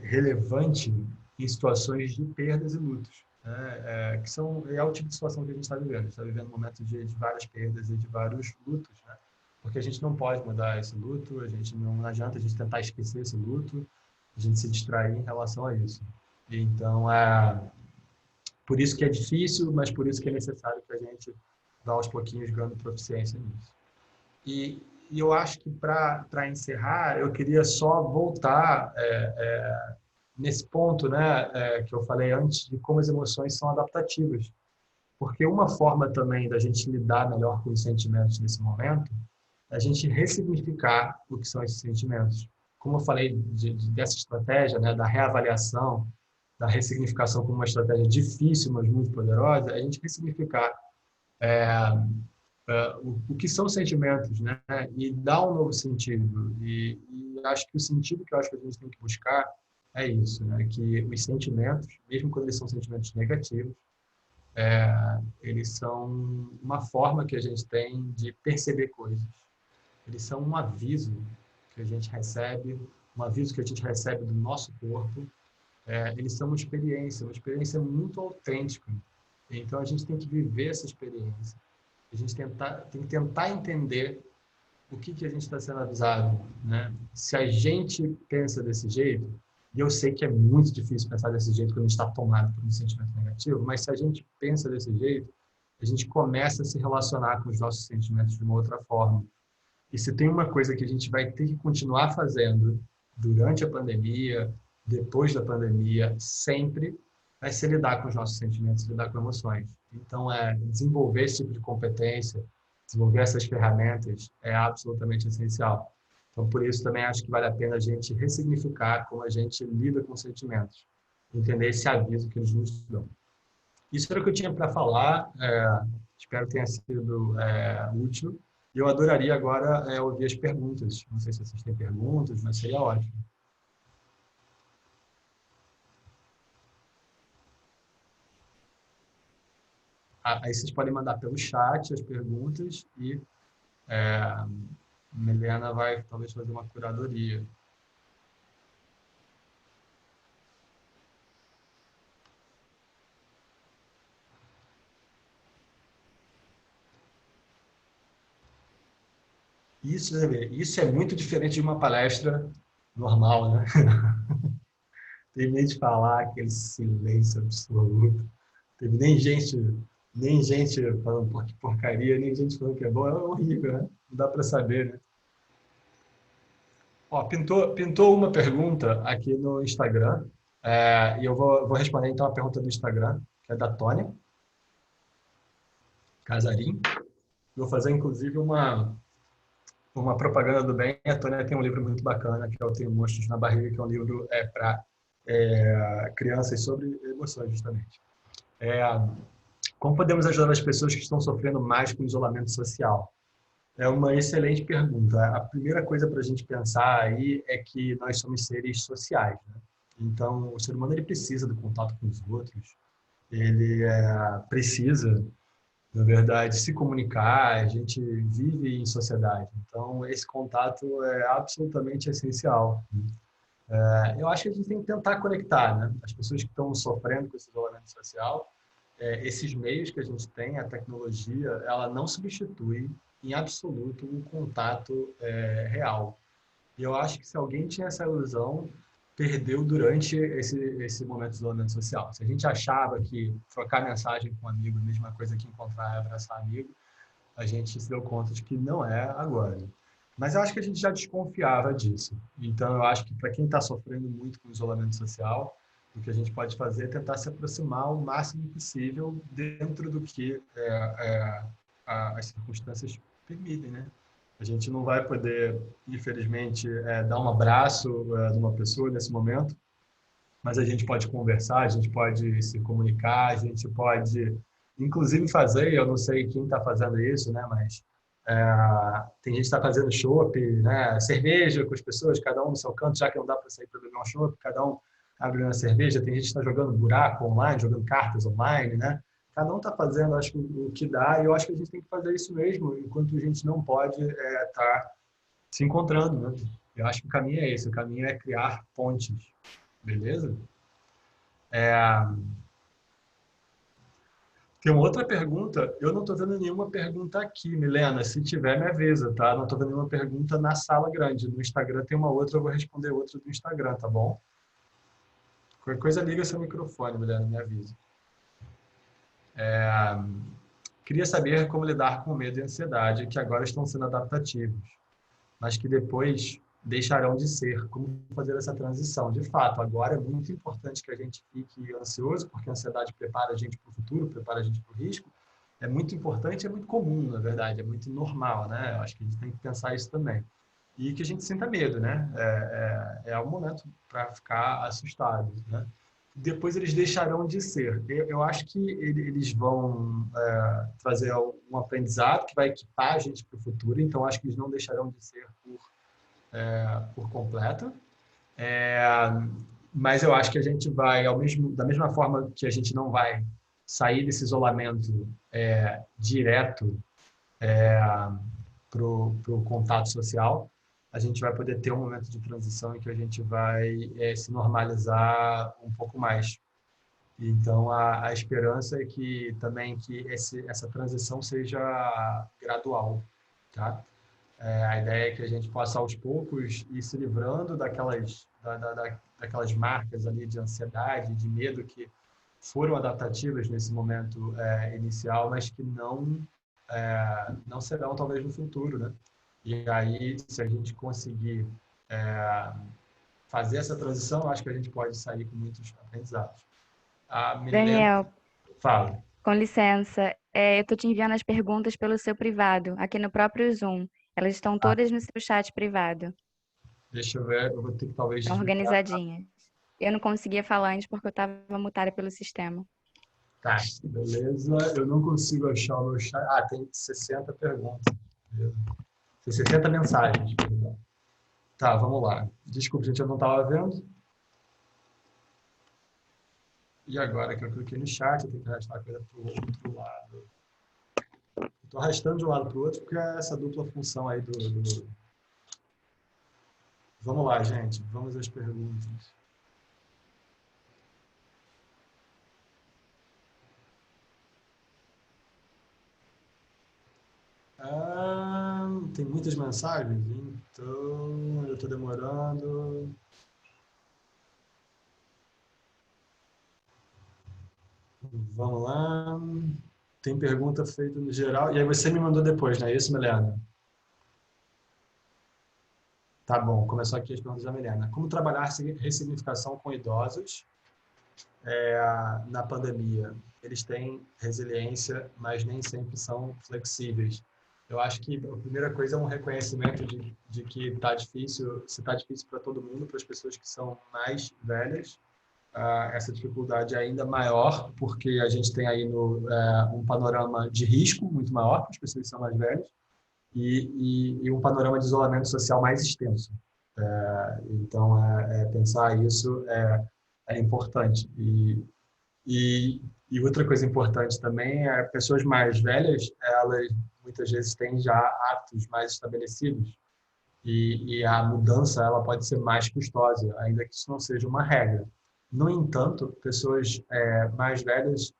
relevante em situações de perdas e lutos, né? Que é o tipo de situação que a gente está vivendo. A gente está vivendo um momento de várias perdas e de vários lutos, né? Porque a gente não pode mudar esse luto, a gente não adianta a gente tentar esquecer esse luto, a gente se distrair em relação a isso. E então, por isso que é difícil, mas por isso que é necessário que a gente vá aos pouquinhos ganhando proficiência nisso. E eu acho que, para encerrar, eu queria só voltar nesse ponto, né, que eu falei antes, de como as emoções são adaptativas. Porque uma forma também da gente lidar melhor com os sentimentos nesse momento é a gente ressignificar o que são esses sentimentos. Como eu falei dessa estratégia, né, da reavaliação, da ressignificação como uma estratégia difícil, mas muito poderosa, é a gente ressignificar o que são sentimentos, né? E dar um novo sentido. E acho que o sentido que eu acho que a gente tem que buscar é isso, né? Que os sentimentos, mesmo quando eles são sentimentos negativos, eles são uma forma que a gente tem de perceber coisas. Eles são um aviso que a gente recebe, um aviso que a gente recebe do nosso corpo. Eles são uma experiência muito autêntica. Então a gente tem que viver essa experiência. A gente tem que tentar entender o que a gente está sendo avisado, né? Se a gente pensa desse jeito, e eu sei que é muito difícil pensar desse jeito quando a gente está tomado por um sentimento negativo, mas se a gente pensa desse jeito, a gente começa a se relacionar com os nossos sentimentos de uma outra forma. E se tem uma coisa que a gente vai ter que continuar fazendo durante a pandemia, depois da pandemia, sempre, vai ser lidar com os nossos sentimentos, lidar com emoções. Então, desenvolver esse tipo de competência, desenvolver essas ferramentas é absolutamente essencial. Então, por isso também acho que vale a pena a gente ressignificar como a gente lida com sentimentos, entender esse aviso que eles nos dão. Isso era o que eu tinha para falar. Espero que tenha sido útil. E eu adoraria agora ouvir as perguntas. Não sei se vocês têm perguntas, mas seria ótimo. Aí vocês podem mandar pelo chat as perguntas e a Milena vai talvez fazer uma curadoria. Isso é muito diferente de uma palestra normal, né? Terminei de falar, aquele silêncio absoluto. Teve nem gente falando que porcaria, nem gente falando que é bom. É horrível, né? Não dá para saber, né? Ó, pintou uma pergunta aqui no Instagram, e eu vou responder então a pergunta do Instagram, que é da Tônia Casarim. Vou fazer, inclusive, uma propaganda do bem, a Tônia tem um livro muito bacana, que é o Tenho Monstros na Barriga, que é um livro para crianças sobre emoções, justamente. É, como podemos ajudar as pessoas que estão sofrendo mais com isolamento social? É uma excelente pergunta. A primeira coisa para a gente pensar aí é que nós somos seres sociais, né? Então, o ser humano ele precisa do contato com os outros, ele precisa, na verdade, se comunicar, a gente vive em sociedade. Então, esse contato é absolutamente essencial. Eu acho que a gente tem que tentar conectar, né? As pessoas que estão sofrendo com esse isolamento social, esses meios que a gente tem, a tecnologia, ela não substitui em absoluto um contato real. E eu acho que se alguém tinha essa ilusão, perdeu durante esse momento de isolamento social. Se a gente achava que trocar mensagem com um amigo é a mesma coisa que encontrar e abraçar amigo, a gente se deu conta de que não é agora. Mas eu acho que a gente já desconfiava disso. Então, eu acho que para quem está sofrendo muito com o isolamento social, o que a gente pode fazer é tentar se aproximar o máximo possível dentro do que as circunstâncias permitem, né? A gente não vai poder, infelizmente, dar um abraço numa pessoa nesse momento, mas a gente pode conversar, a gente pode se comunicar, a gente pode, inclusive, fazer, eu não sei quem está fazendo isso, né, mas tem gente que está fazendo chopp, né, cerveja com as pessoas, cada um no seu canto, já que não dá para sair para beber um chopp, cada um abre uma cerveja, tem gente que está jogando buraco online, jogando cartas online, né? Cada um está fazendo, acho, o que dá, e eu acho que a gente tem que fazer isso mesmo, enquanto a gente não pode estar se encontrando, né? Eu acho que o caminho é esse, o caminho é criar pontes, beleza? Tem uma outra pergunta, eu não estou vendo nenhuma pergunta aqui, Milena, se tiver me avisa, tá? Não estou vendo nenhuma pergunta na sala grande, no Instagram tem uma outra, eu vou responder outra do Instagram, tá bom? Qualquer coisa liga seu microfone, Milena, me avisa. Queria saber como lidar com medo e ansiedade, que agora estão sendo adaptativos, mas que depois deixarão de ser. Como fazer essa transição? De fato, agora é muito importante que a gente fique ansioso, porque a ansiedade prepara a gente para o futuro, prepara a gente para o risco. É muito importante, é muito comum, na verdade, é muito normal, né? Eu acho que a gente tem que pensar isso também. E que a gente sinta medo, né? É um momento para ficar assustado, né? Depois eles deixarão de ser. Eu acho que eles vão trazer um aprendizado que vai equipar a gente para o futuro, então acho que eles não deixarão de ser por completo. Mas eu acho que a gente vai, da mesma forma que a gente não vai sair desse isolamento direto para o contato social, a gente vai poder ter um momento de transição em que a gente vai se normalizar um pouco mais. Então, a esperança é que também que essa transição seja gradual, tá? A ideia é que a gente possa, aos poucos, ir se livrando daquelas marcas ali de ansiedade, de medo que foram adaptativas nesse momento inicial, mas que não serão, talvez, no futuro, né? E aí, se a gente conseguir fazer essa transição, acho que a gente pode sair com muitos aprendizados. A Milena Daniel, fala. com licença, eu tô te enviando as perguntas pelo seu privado, aqui no próprio Zoom. Elas estão todas no seu chat privado. Deixa eu ver, eu vou ter que talvez Estão desligar. organizadinhas. Eu não conseguia falar antes porque eu estava mutada pelo sistema. Tá, beleza. Eu não consigo achar o meu chat. Tem 60 perguntas. Beleza. Tem 60 mensagens, perdão. Tá, vamos lá. Desculpa, gente, eu não estava vendo. E agora que eu cliquei no chat, eu tenho que arrastar a coisa para o outro lado. Estou arrastando de um lado para o outro porque é essa dupla função aí do... Vamos lá, gente. Vamos às perguntas. Tem muitas mensagens? Então, eu estou demorando. Vamos lá. Tem pergunta feita no geral. E aí você me mandou depois, não é isso, Milena? Tá bom, começou aqui as perguntas da Milena. Como trabalhar ressignificação com idosos na pandemia? Eles têm resiliência, mas nem sempre são flexíveis. Eu acho que a primeira coisa é um reconhecimento de que está difícil, se está difícil para todo mundo, para as pessoas que são mais velhas, essa dificuldade é ainda maior, porque a gente tem aí um panorama de risco muito maior para as pessoas que são mais velhas e um panorama de isolamento social mais extenso. Então, pensar isso é importante. E outra coisa importante também é pessoas mais velhas, elas muitas vezes têm já hábitos mais estabelecidos e a mudança ela pode ser mais custosa, ainda que isso não seja uma regra. No entanto, pessoas mais velhas,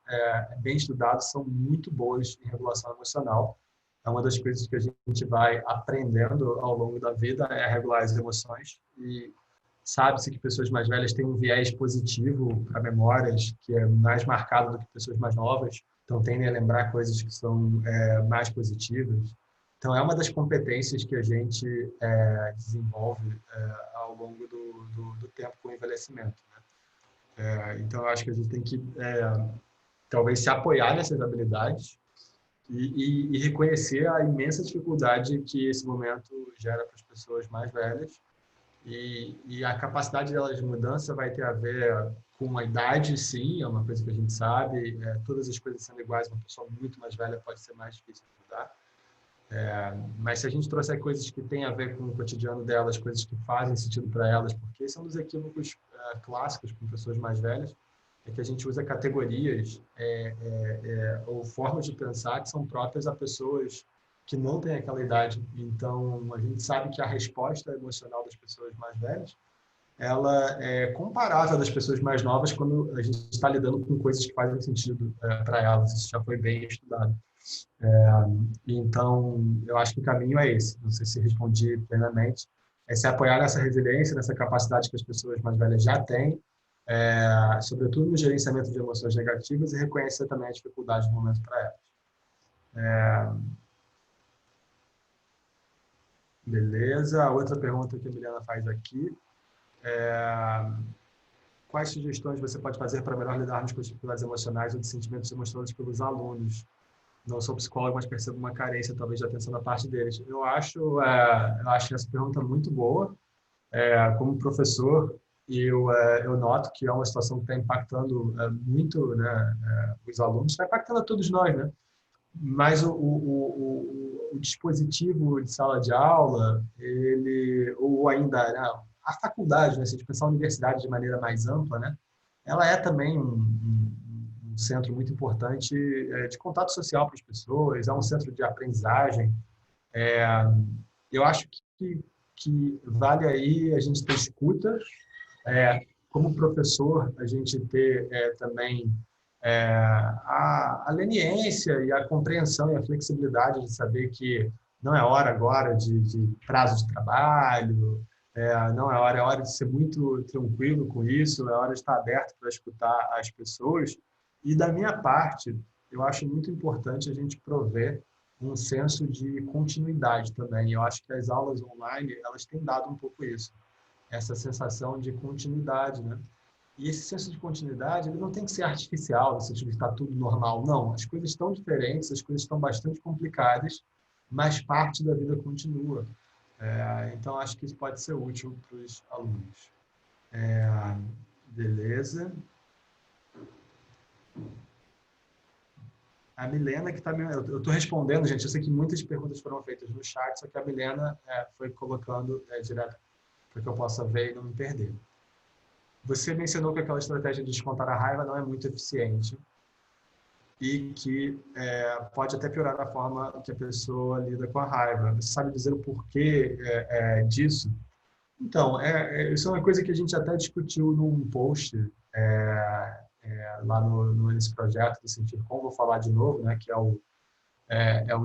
bem estudadas, são muito boas em regulação emocional. É uma das coisas que a gente vai aprendendo ao longo da vida é regular as emoções e sabe-se que pessoas mais velhas têm um viés positivo para memórias que é mais marcado do que pessoas mais novas, então tendem a lembrar coisas que são mais positivas. Então, é uma das competências que a gente desenvolve ao longo do tempo com o envelhecimento. Né? Então, eu acho que a gente tem que talvez se apoiar nessas habilidades e reconhecer a imensa dificuldade que esse momento gera para as pessoas mais velhas. E a capacidade delas de mudança vai ter a ver com a idade, sim, é uma coisa que a gente sabe. Todas as coisas sendo iguais, uma pessoa muito mais velha pode ser mais difícil de mudar. Mas se a gente trouxer coisas que têm a ver com o cotidiano delas, coisas que fazem sentido para elas, porque esse é um dos equívocos clássicos com pessoas mais velhas, é que a gente usa categorias ou formas de pensar que são próprias a pessoas que não têm aquela idade. Então, a gente sabe que a resposta emocional das pessoas mais velhas, ela é comparável das pessoas mais novas quando a gente está lidando com coisas que fazem sentido para elas. Isso já foi bem estudado. Então, eu acho que o caminho é esse. Não sei se respondi plenamente. É se apoiar nessa resiliência, nessa capacidade que as pessoas mais velhas já têm, sobretudo no gerenciamento de emoções negativas e reconhecer também a dificuldade do momento para elas. Beleza. A outra pergunta que a Milena faz aqui quais sugestões você pode fazer para melhor lidarmos com as dificuldades emocionais ou de sentimentos demonstrados pelos alunos? Não sou psicólogo, mas percebo uma carência, talvez, de atenção da parte deles. Eu acho essa pergunta muito boa. Como professor, eu noto que é uma situação que está impactando muito, né, os alunos, está impactando a todos nós, né? Mas o dispositivo de sala de aula, ou ainda a faculdade, né, se a gente pensar a universidade de maneira mais ampla, né, ela é também um centro muito importante de contato social para as pessoas, é um centro de aprendizagem. Eu acho que vale aí a gente ter escuta, como professor, a gente ter também a leniência e a compreensão e a flexibilidade de saber que não é hora agora de prazo de trabalho, não é hora de ser muito tranquilo com isso, é hora de estar aberto para escutar as pessoas. E da minha parte, eu acho muito importante a gente prover um senso de continuidade também. Eu acho que as aulas online, elas têm dado um pouco isso, essa sensação de continuidade, né? E esse senso de continuidade, ele não tem que ser artificial, no sentido de estar tudo normal. Não, as coisas estão diferentes, as coisas estão bastante complicadas, mas parte da vida continua. Então, acho que isso pode ser útil para os alunos. Beleza. A Milena que está... Eu estou respondendo, gente, eu sei que muitas perguntas foram feitas no chat, só que a Milena foi colocando direto para que eu possa ver e não me perder. Você mencionou que aquela estratégia de descontar a raiva não é muito eficiente e que pode até piorar a forma que a pessoa lida com a raiva. Você sabe dizer o porquê disso? Então, isso é uma coisa que a gente até discutiu num post lá nesse projeto do Sentir Com, vou falar de novo, né, que é o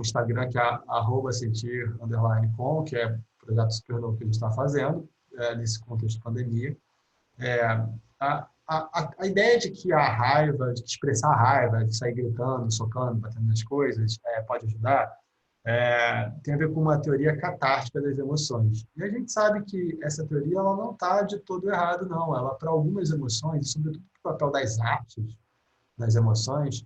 Instagram, que é @sentir_com, que é o projeto super novo que a gente está fazendo nesse contexto de pandemia. A ideia de que a raiva, de que expressar a raiva, de sair gritando, socando, batendo nas coisas, pode ajudar, tem a ver com uma teoria catártica das emoções. E a gente sabe que essa teoria ela não está de todo errado, não. Ela, para algumas emoções, sobretudo para o papel das artes, das emoções,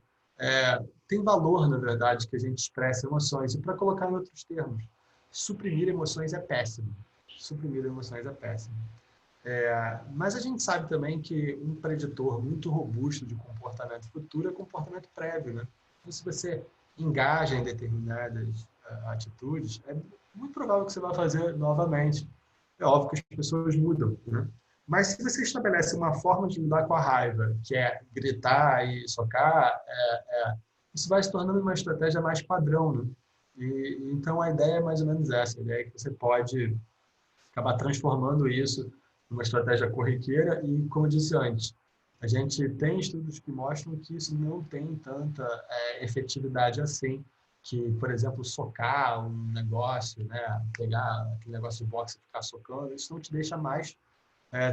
tem valor, na verdade, que a gente expresse emoções. E para colocar em outros termos, suprimir emoções é péssimo. Suprimir emoções é péssimo. Mas a gente sabe também que um preditor muito robusto de comportamento futuro é comportamento prévio, né? Então, se você engaja em determinadas atitudes, é muito provável que você vai fazer novamente. É óbvio que as pessoas mudam, né? Mas se você estabelece uma forma de lidar com a raiva, que é gritar e socar, isso vai se tornando uma estratégia mais padrão, né? Então, a ideia é mais ou menos essa. A ideia é que você pode acabar transformando isso numa estratégia corriqueira e, como eu disse antes, a gente tem estudos que mostram que isso não tem tanta efetividade assim, que, por exemplo, socar um negócio, né, pegar aquele negócio de boxe e ficar socando, isso não te deixa mais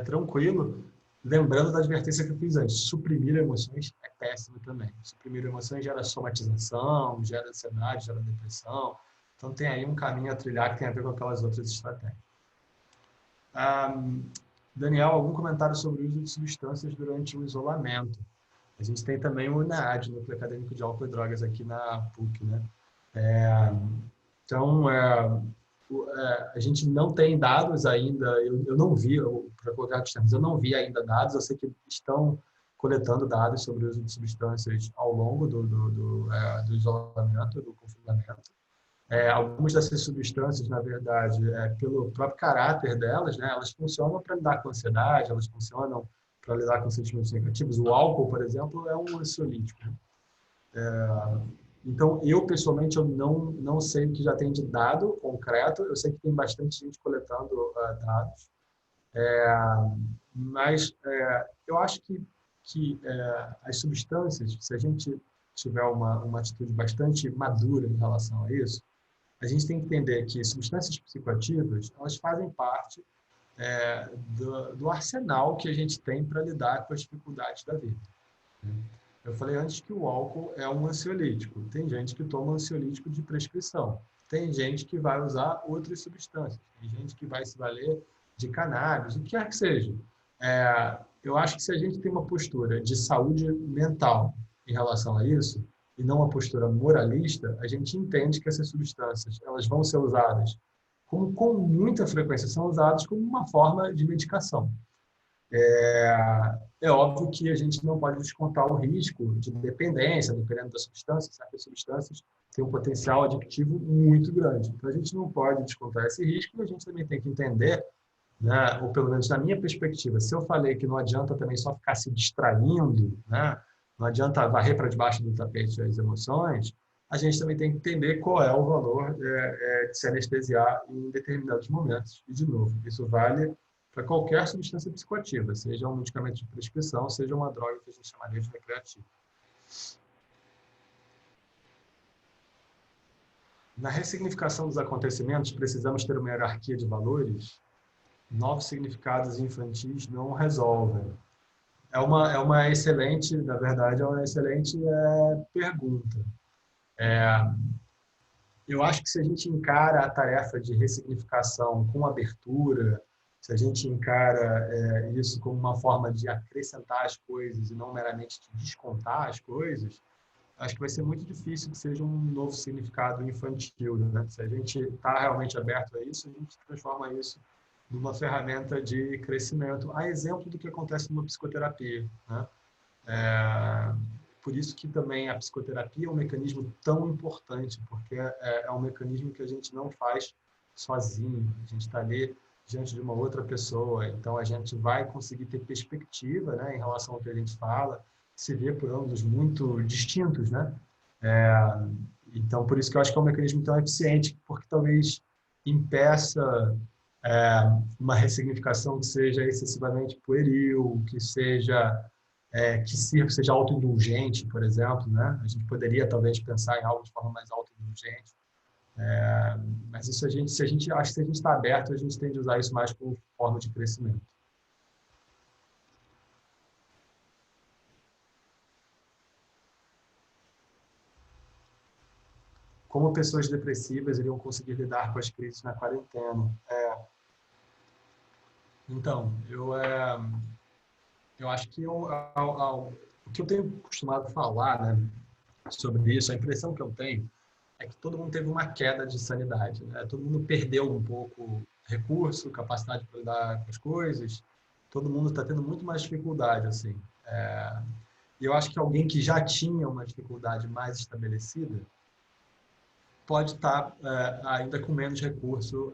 tranquilo. Lembrando da advertência que eu fiz antes, suprimir emoções é péssimo também. Suprimir emoções gera somatização, gera ansiedade, gera depressão. Então tem aí um caminho a trilhar que tem a ver com aquelas outras estratégias. Daniel, algum comentário sobre o uso de substâncias durante o isolamento? A gente tem também o NAAD, Núcleo Acadêmico de Álcool e Drogas, aqui na PUC, né? Então, a gente não tem dados ainda, eu não vi, para colocar os termos, eu não vi ainda dados, eu sei que estão coletando dados sobre o uso de substâncias ao longo do isolamento, do confinamento. Algumas dessas substâncias, na verdade, pelo próprio caráter delas, né, elas funcionam para lidar com ansiedade, elas funcionam para lidar com sentimentos negativos. O álcool, por exemplo, é um ansiolítico. Então, eu, pessoalmente, eu não sei o que já tem de dado concreto. Eu sei que tem bastante gente coletando dados. Mas eu acho que as substâncias, se a gente tiver uma atitude bastante madura em relação a isso, a gente tem que entender que substâncias psicoativas, elas fazem parte do arsenal que a gente tem para lidar com as dificuldades da vida. Eu falei antes que o álcool é um ansiolítico. Tem gente que toma ansiolítico de prescrição. Tem gente que vai usar outras substâncias. Tem gente que vai se valer de cannabis, o que quer que seja. Eu acho que se a gente tem uma postura de saúde mental em relação a isso, e não uma postura moralista, a gente entende que essas substâncias elas vão ser usadas, como com muita frequência são usadas como uma forma de medicação. É óbvio que a gente não pode descontar o risco de dependência, dependendo da substância. Certas substâncias têm um potencial adictivo muito grande. Então, a gente não pode descontar esse risco e a gente também tem que entender, né, ou pelo menos na minha perspectiva, se eu falei que não adianta também só ficar se distraindo, né, não adianta varrer para debaixo do tapete as emoções, a gente também tem que entender qual é o valor de se anestesiar em determinados momentos. E, de novo, isso vale para qualquer substância psicoativa, seja um medicamento de prescrição, seja uma droga que a gente chamaria de recreativa. Na ressignificação dos acontecimentos, precisamos ter uma hierarquia de valores? Novos significados infantis não resolvem. É uma excelente, na verdade, é uma excelente pergunta. Eu acho que se a gente encara a tarefa de ressignificação com abertura, se a gente encara isso como uma forma de acrescentar as coisas e não meramente de descontar as coisas, acho que vai ser muito difícil que seja um novo significado infantil, né? Se a gente está realmente aberto a isso, a gente transforma isso numa ferramenta de crescimento, a exemplo do que acontece numa psicoterapia, né? Por isso que também a psicoterapia é um mecanismo tão importante, porque é um mecanismo que a gente não faz sozinho, a gente está ali diante de uma outra pessoa, então a gente vai conseguir ter perspectiva, né, em relação ao que a gente fala, se vê por ângulos muito distintos, né? Então, por isso que eu acho que é um mecanismo tão eficiente, porque talvez impeça uma ressignificação que seja excessivamente pueril, que seja seja autoindulgente, por exemplo, né? A gente poderia talvez pensar em algo de forma mais autoindulgente, mas isso se a gente está aberto, a gente tem de usar isso mais como forma de crescimento. Como pessoas depressivas iriam conseguir lidar com as crises na quarentena? Então, eu acho que o que eu tenho costumado falar, né, sobre isso. A impressão que eu tenho é que todo mundo teve uma queda de sanidade, né? Todo mundo perdeu um pouco recurso, capacidade para lidar com as coisas. Todo mundo está tendo muito mais dificuldade, assim. E eu acho que alguém que já tinha uma dificuldade mais estabelecida pode estar ainda com menos recurso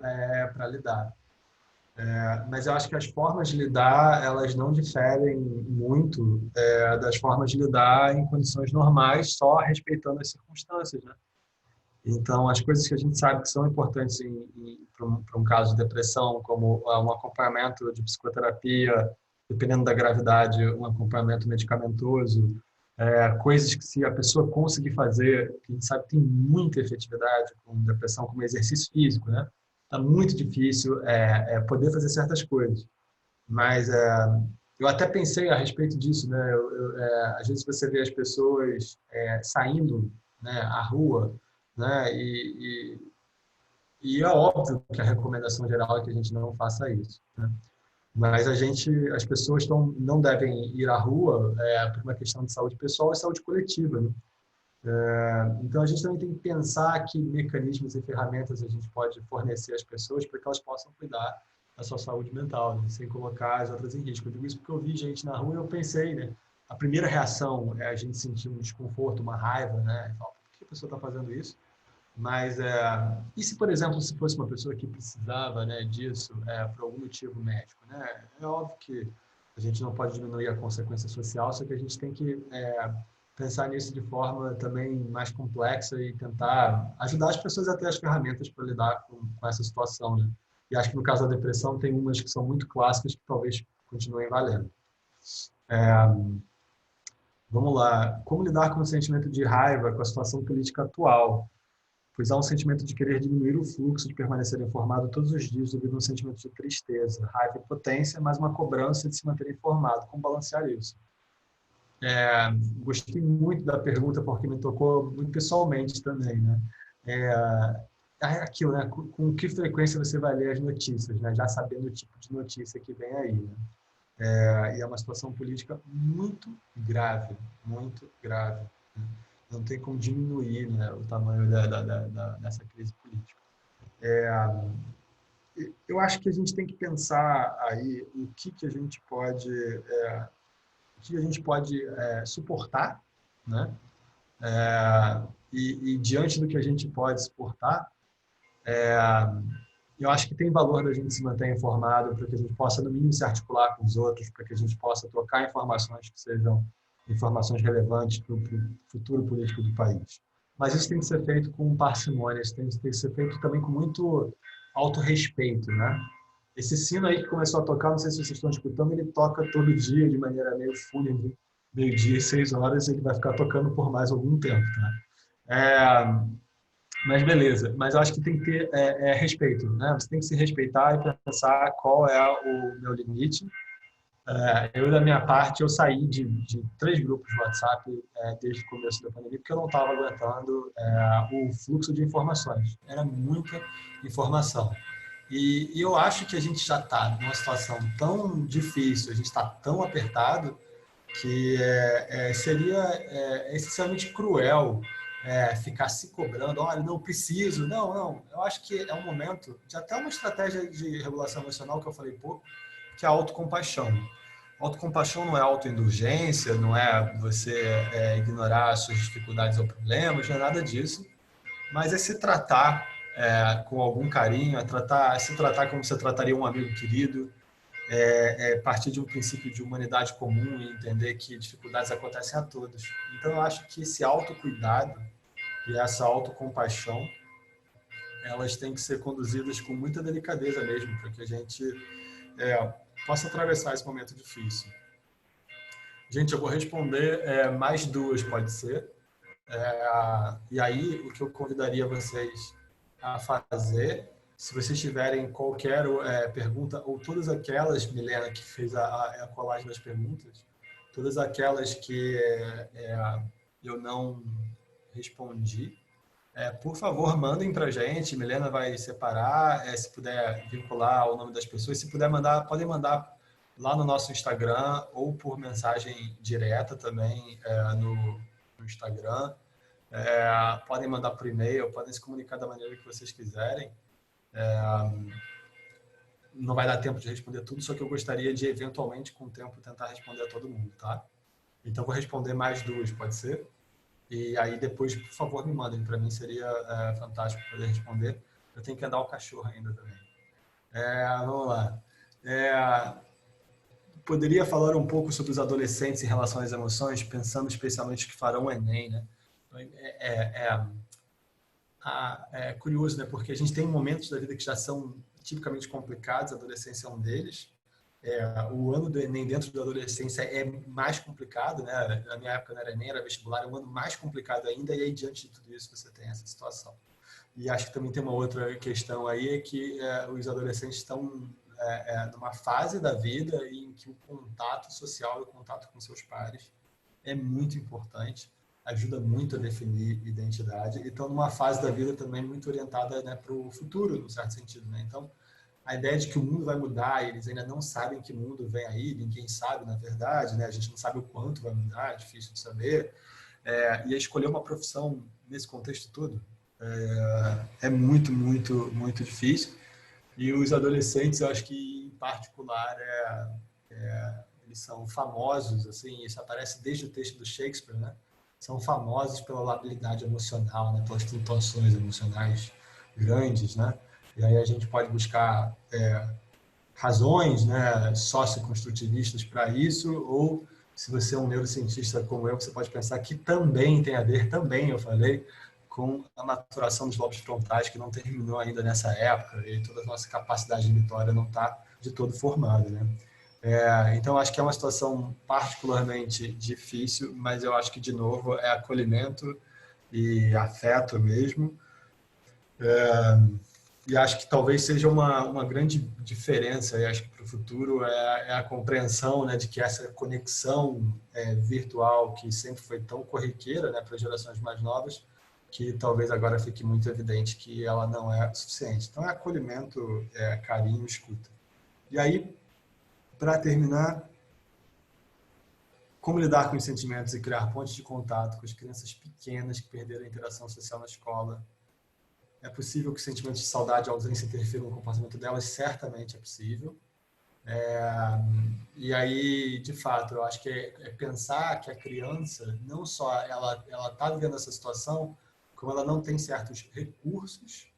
para lidar. Mas eu acho que as formas de lidar, elas não diferem muito das formas de lidar em condições normais, só respeitando as circunstâncias, né? Então, as coisas que a gente sabe que são importantes para um caso de depressão, como um acompanhamento de psicoterapia, dependendo da gravidade, um acompanhamento medicamentoso, coisas que se a pessoa conseguir fazer, que a gente sabe que tem muita efetividade com depressão, como exercício físico, né? Está muito difícil poder fazer certas coisas. Mas eu até pensei a respeito disso, né? Às vezes você vê as pessoas saindo, né, à rua, né? E é óbvio que a recomendação geral é que a gente não faça isso, né? Mas as pessoas não devem ir à rua por uma questão de saúde pessoal e saúde coletiva, né? Então a gente também tem que pensar que mecanismos e ferramentas a gente pode fornecer às pessoas para que elas possam cuidar da sua saúde mental, né? Sem colocar as outras em risco. Eu digo isso porque eu vi gente na rua e eu pensei, né? A primeira reação é a gente sentir um desconforto, uma raiva, né? Por que a pessoa está fazendo isso? Mas, e se, por exemplo, se fosse uma pessoa que precisava, né, disso por algum motivo médico, né? É óbvio que a gente não pode diminuir a consequência social, só que a gente tem que pensar nisso de forma também mais complexa e tentar ajudar as pessoas a ter as ferramentas para lidar com essa situação, né? E acho que no caso da depressão tem umas que são muito clássicas que talvez continuem valendo. Vamos lá. Como lidar com o sentimento de raiva com a situação política atual? Pois há um sentimento de querer diminuir o fluxo, de permanecer informado todos os dias devido a um sentimento de tristeza, raiva e potência, mas uma cobrança de se manter informado. Como balancear isso? Gostei muito da pergunta porque me tocou muito pessoalmente também, né? Aquilo, né? Com que frequência você vai ler as notícias, né? Já sabendo o tipo de notícia que vem aí, né? E é uma situação política muito grave, né? Não tem como diminuir, né, o tamanho dessa crise política. Eu acho que a gente tem que pensar aí o que a gente pode suportar, né? E diante do que a gente pode suportar, eu acho que tem valor da gente se manter informado para que a gente possa, no mínimo, se articular com os outros, para que a gente possa trocar informações que sejam informações relevantes para o futuro político do país. Mas isso tem que ser feito com parcimônia, isso tem que ser feito também com muito autorrespeito, né? Esse sino aí que começou a tocar, não sei se vocês estão escutando, ele toca todo dia de maneira meio fúnebre, meio-dia e 6 horas, ele vai ficar tocando por mais algum tempo, tá? Mas beleza, mas eu acho que tem que ter respeito, né? Você tem que se respeitar e pensar qual é o meu limite. Eu, da minha parte, eu saí de 3 grupos de WhatsApp desde o começo da pandemia, porque eu não estava aguentando o fluxo de informações. Era muita informação. E eu acho que a gente já está numa situação tão difícil, a gente está tão apertado, que seria essencialmente cruel ficar se cobrando, olha, não preciso. Não. Eu acho que é um momento de até uma estratégia de regulação emocional, que eu falei pouco, que é a autocompaixão. Autocompaixão não é autoindulgência, não é você ignorar as suas dificuldades ou problemas, não é nada disso, mas é se tratar com algum carinho, se tratar como você trataria um amigo querido, partir de um princípio de humanidade comum e entender que dificuldades acontecem a todos. Então, eu acho que esse autocuidado e essa autocompaixão, elas têm que ser conduzidas com muita delicadeza mesmo, para que a gente possa atravessar esse momento difícil. Gente, eu vou responder mais 2, pode ser? E aí, o que eu convidaria vocês a fazer, se vocês tiverem qualquer pergunta, ou todas aquelas, Milena, que fez a colagem das perguntas, todas aquelas que eu não respondi, por favor, mandem para a gente. Milena vai separar, se puder vincular o nome das pessoas. Se puder mandar, podem mandar lá no nosso Instagram ou por mensagem direta também no Instagram. Podem mandar por e-mail, podem se comunicar da maneira que vocês quiserem. Não vai dar tempo de responder tudo, só que eu gostaria de, eventualmente, com o tempo, tentar responder a todo mundo, tá? Então, vou responder mais 2, pode ser? E aí, depois, por favor, me mandem. Para mim, seria fantástico poder responder. Eu tenho que andar o cachorro ainda também. Vamos lá. Poderia falar um pouco sobre os adolescentes em relação às emoções, pensando especialmente que farão o Enem, né? É curioso, né? Porque a gente tem momentos da vida que já são tipicamente complicados, a adolescência é um deles. O ano do Enem dentro da adolescência é mais complicado, né? Na minha época não era Enem, era vestibular, é um ano mais complicado ainda, e aí diante de tudo isso você tem essa situação. E acho que também tem uma outra questão aí, é que os adolescentes estão numa fase da vida em que o contato social e o contato com seus pares é muito importante, ajuda muito a definir identidade, e estão numa fase da vida também muito orientada, né, para o futuro, no certo sentido, né? Então, a ideia de que o mundo vai mudar, eles ainda não sabem que mundo vem aí, ninguém sabe, na verdade, né? A gente não sabe o quanto vai mudar, é difícil de saber. E escolher uma profissão nesse contexto todo é muito, muito, muito difícil. E os adolescentes, eu acho que, em particular, eles são famosos, assim, isso aparece desde o texto do Shakespeare, né? São famosos pela labilidade emocional, né? Pelas flutuações emocionais grandes, né? E aí a gente pode buscar razões, né, socioconstrutivistas para isso, ou se você é um neurocientista como eu, você pode pensar que também tem a ver, também eu falei, com a maturação dos lobos frontais, que não terminou ainda nessa época, e toda a nossa capacidade inibitória não está de todo formada, né? Então, acho que é uma situação particularmente difícil, mas eu acho que, de novo, é acolhimento e afeto mesmo. E acho que talvez seja uma grande diferença, e acho que para o futuro é a compreensão, né, de que essa conexão virtual, que sempre foi tão corriqueira, né, para as gerações mais novas, que talvez agora fique muito evidente que ela não é suficiente. Então, é acolhimento, carinho, escuta. E aí, para terminar, como lidar com os sentimentos e criar pontos de contato com as crianças pequenas que perderam a interação social na escola? É possível que os sentimentos de saudade e ausência interfiram no comportamento delas? Certamente é possível. E aí, de fato, eu acho que é pensar que a criança, não só ela está vivendo essa situação, como ela não tem certos recursos,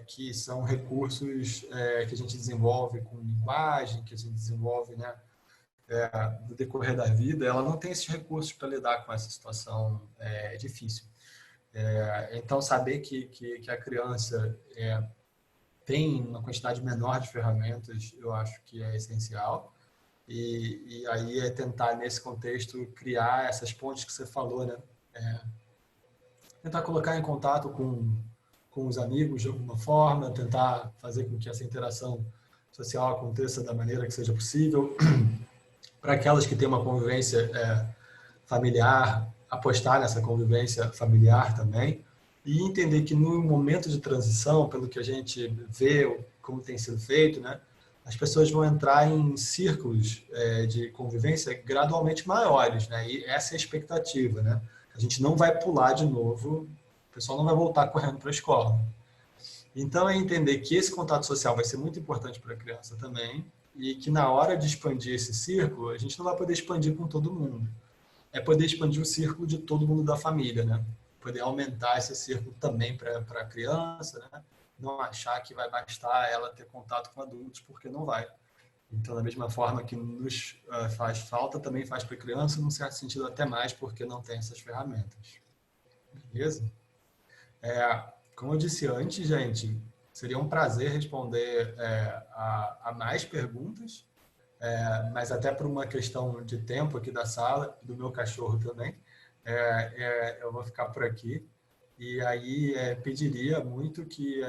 que são recursos que a gente desenvolve com linguagem, que a gente desenvolve, né, no decorrer da vida, ela não tem esses recursos para lidar com essa situação difícil. Então, saber que a criança tem uma quantidade menor de ferramentas, eu acho que é essencial. E aí é tentar, nesse contexto, criar essas pontes que você falou, né? Tentar colocar em contato com os amigos de alguma forma, tentar fazer com que essa interação social aconteça da maneira que seja possível. Para aquelas que têm uma convivência familiar, apostar nessa convivência familiar também, e entender que no momento de transição, pelo que a gente vê, como tem sido feito, né, as pessoas vão entrar em círculos de convivência gradualmente maiores, né, e essa é a expectativa, né? A gente não vai pular de novo, o pessoal não vai voltar correndo para a escola. Então, é entender que esse contato social vai ser muito importante para a criança também, e que na hora de expandir esse círculo, a gente não vai poder expandir com todo mundo. É poder expandir o círculo de todo mundo da família, né? Poder aumentar esse círculo também para a criança, né? Não achar que vai bastar ela ter contato com adultos, porque não vai. Então, da mesma forma que nos faz falta, também faz para a criança, num certo sentido até mais, porque não tem essas ferramentas. Beleza? Como eu disse antes, gente, seria um prazer responder a mais perguntas, mas até por uma questão de tempo aqui da sala, do meu cachorro também, eu vou ficar por aqui. E aí pediria muito que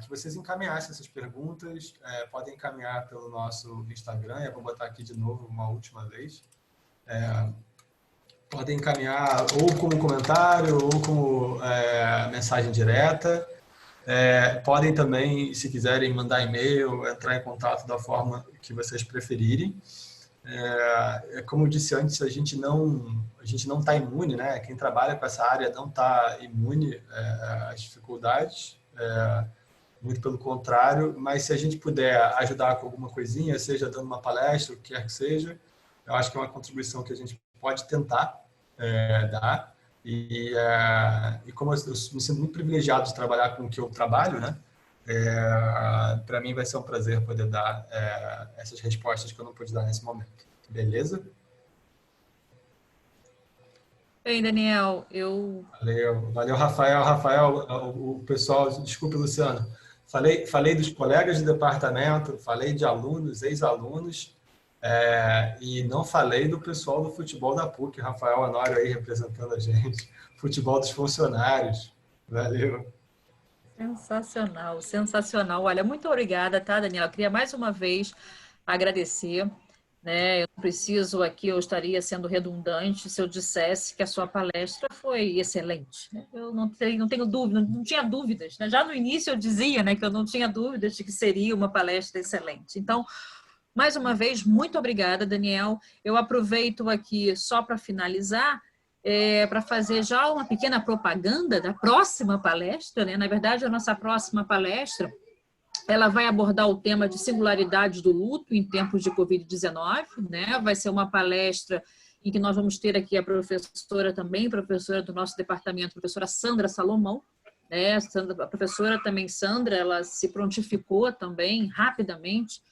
vocês encaminhassem essas perguntas, podem encaminhar pelo nosso Instagram, eu vou botar aqui de novo uma última vez. Podem encaminhar ou como comentário ou como mensagem direta. Podem também, se quiserem, mandar e-mail, entrar em contato da forma que vocês preferirem. Como eu disse antes, a gente não está imune, né? Quem trabalha com essa área não está imune às dificuldades, muito pelo contrário, mas se a gente puder ajudar com alguma coisinha, seja dando uma palestra, o que quer que seja, eu acho que é uma contribuição que a gente pode tentar dar. E como eu me sinto muito privilegiado de trabalhar com o que eu trabalho, né? Para mim vai ser um prazer poder dar essas respostas que eu não pude dar nesse momento. Beleza? Bem, Daniel, Valeu, Rafael. O pessoal, desculpe, Luciano. Falei dos colegas de departamento, falei de alunos, ex-alunos, e não falei do pessoal do futebol da PUC, Rafael Honório aí representando a gente, futebol dos funcionários. Valeu. sensacional, sensacional. Olha, muito obrigada, tá, Daniel? Eu queria mais uma vez agradecer, né? Eu não preciso aqui, eu estaria sendo redundante se eu dissesse que a sua palestra foi excelente, né? Eu não tenho dúvida, não tinha dúvidas, né? Já no início eu dizia, né, que eu não tinha dúvidas de que seria uma palestra excelente. Então, mais uma vez, muito obrigada, Daniel. Eu aproveito aqui só para finalizar, para fazer já uma pequena propaganda da próxima palestra, né? Na verdade, a nossa próxima palestra, ela vai abordar o tema de singularidades do luto em tempos de Covid-19, né? Vai ser uma palestra em que nós vamos ter aqui a professora também, professora do nosso departamento, professora Sandra Salomão, né? A professora também, Sandra, ela se prontificou também rapidamente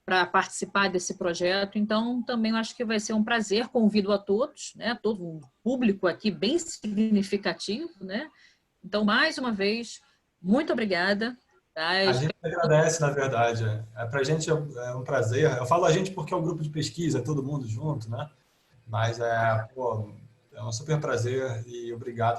para participar desse projeto, então também eu acho que vai ser um prazer, convido a todos, né, todo um público aqui bem significativo, né, então mais uma vez, muito obrigada. Tá? A gente agradece, na verdade, para a gente é um prazer, eu falo a gente porque é um grupo de pesquisa, todo mundo junto, né, mas é um super prazer e obrigado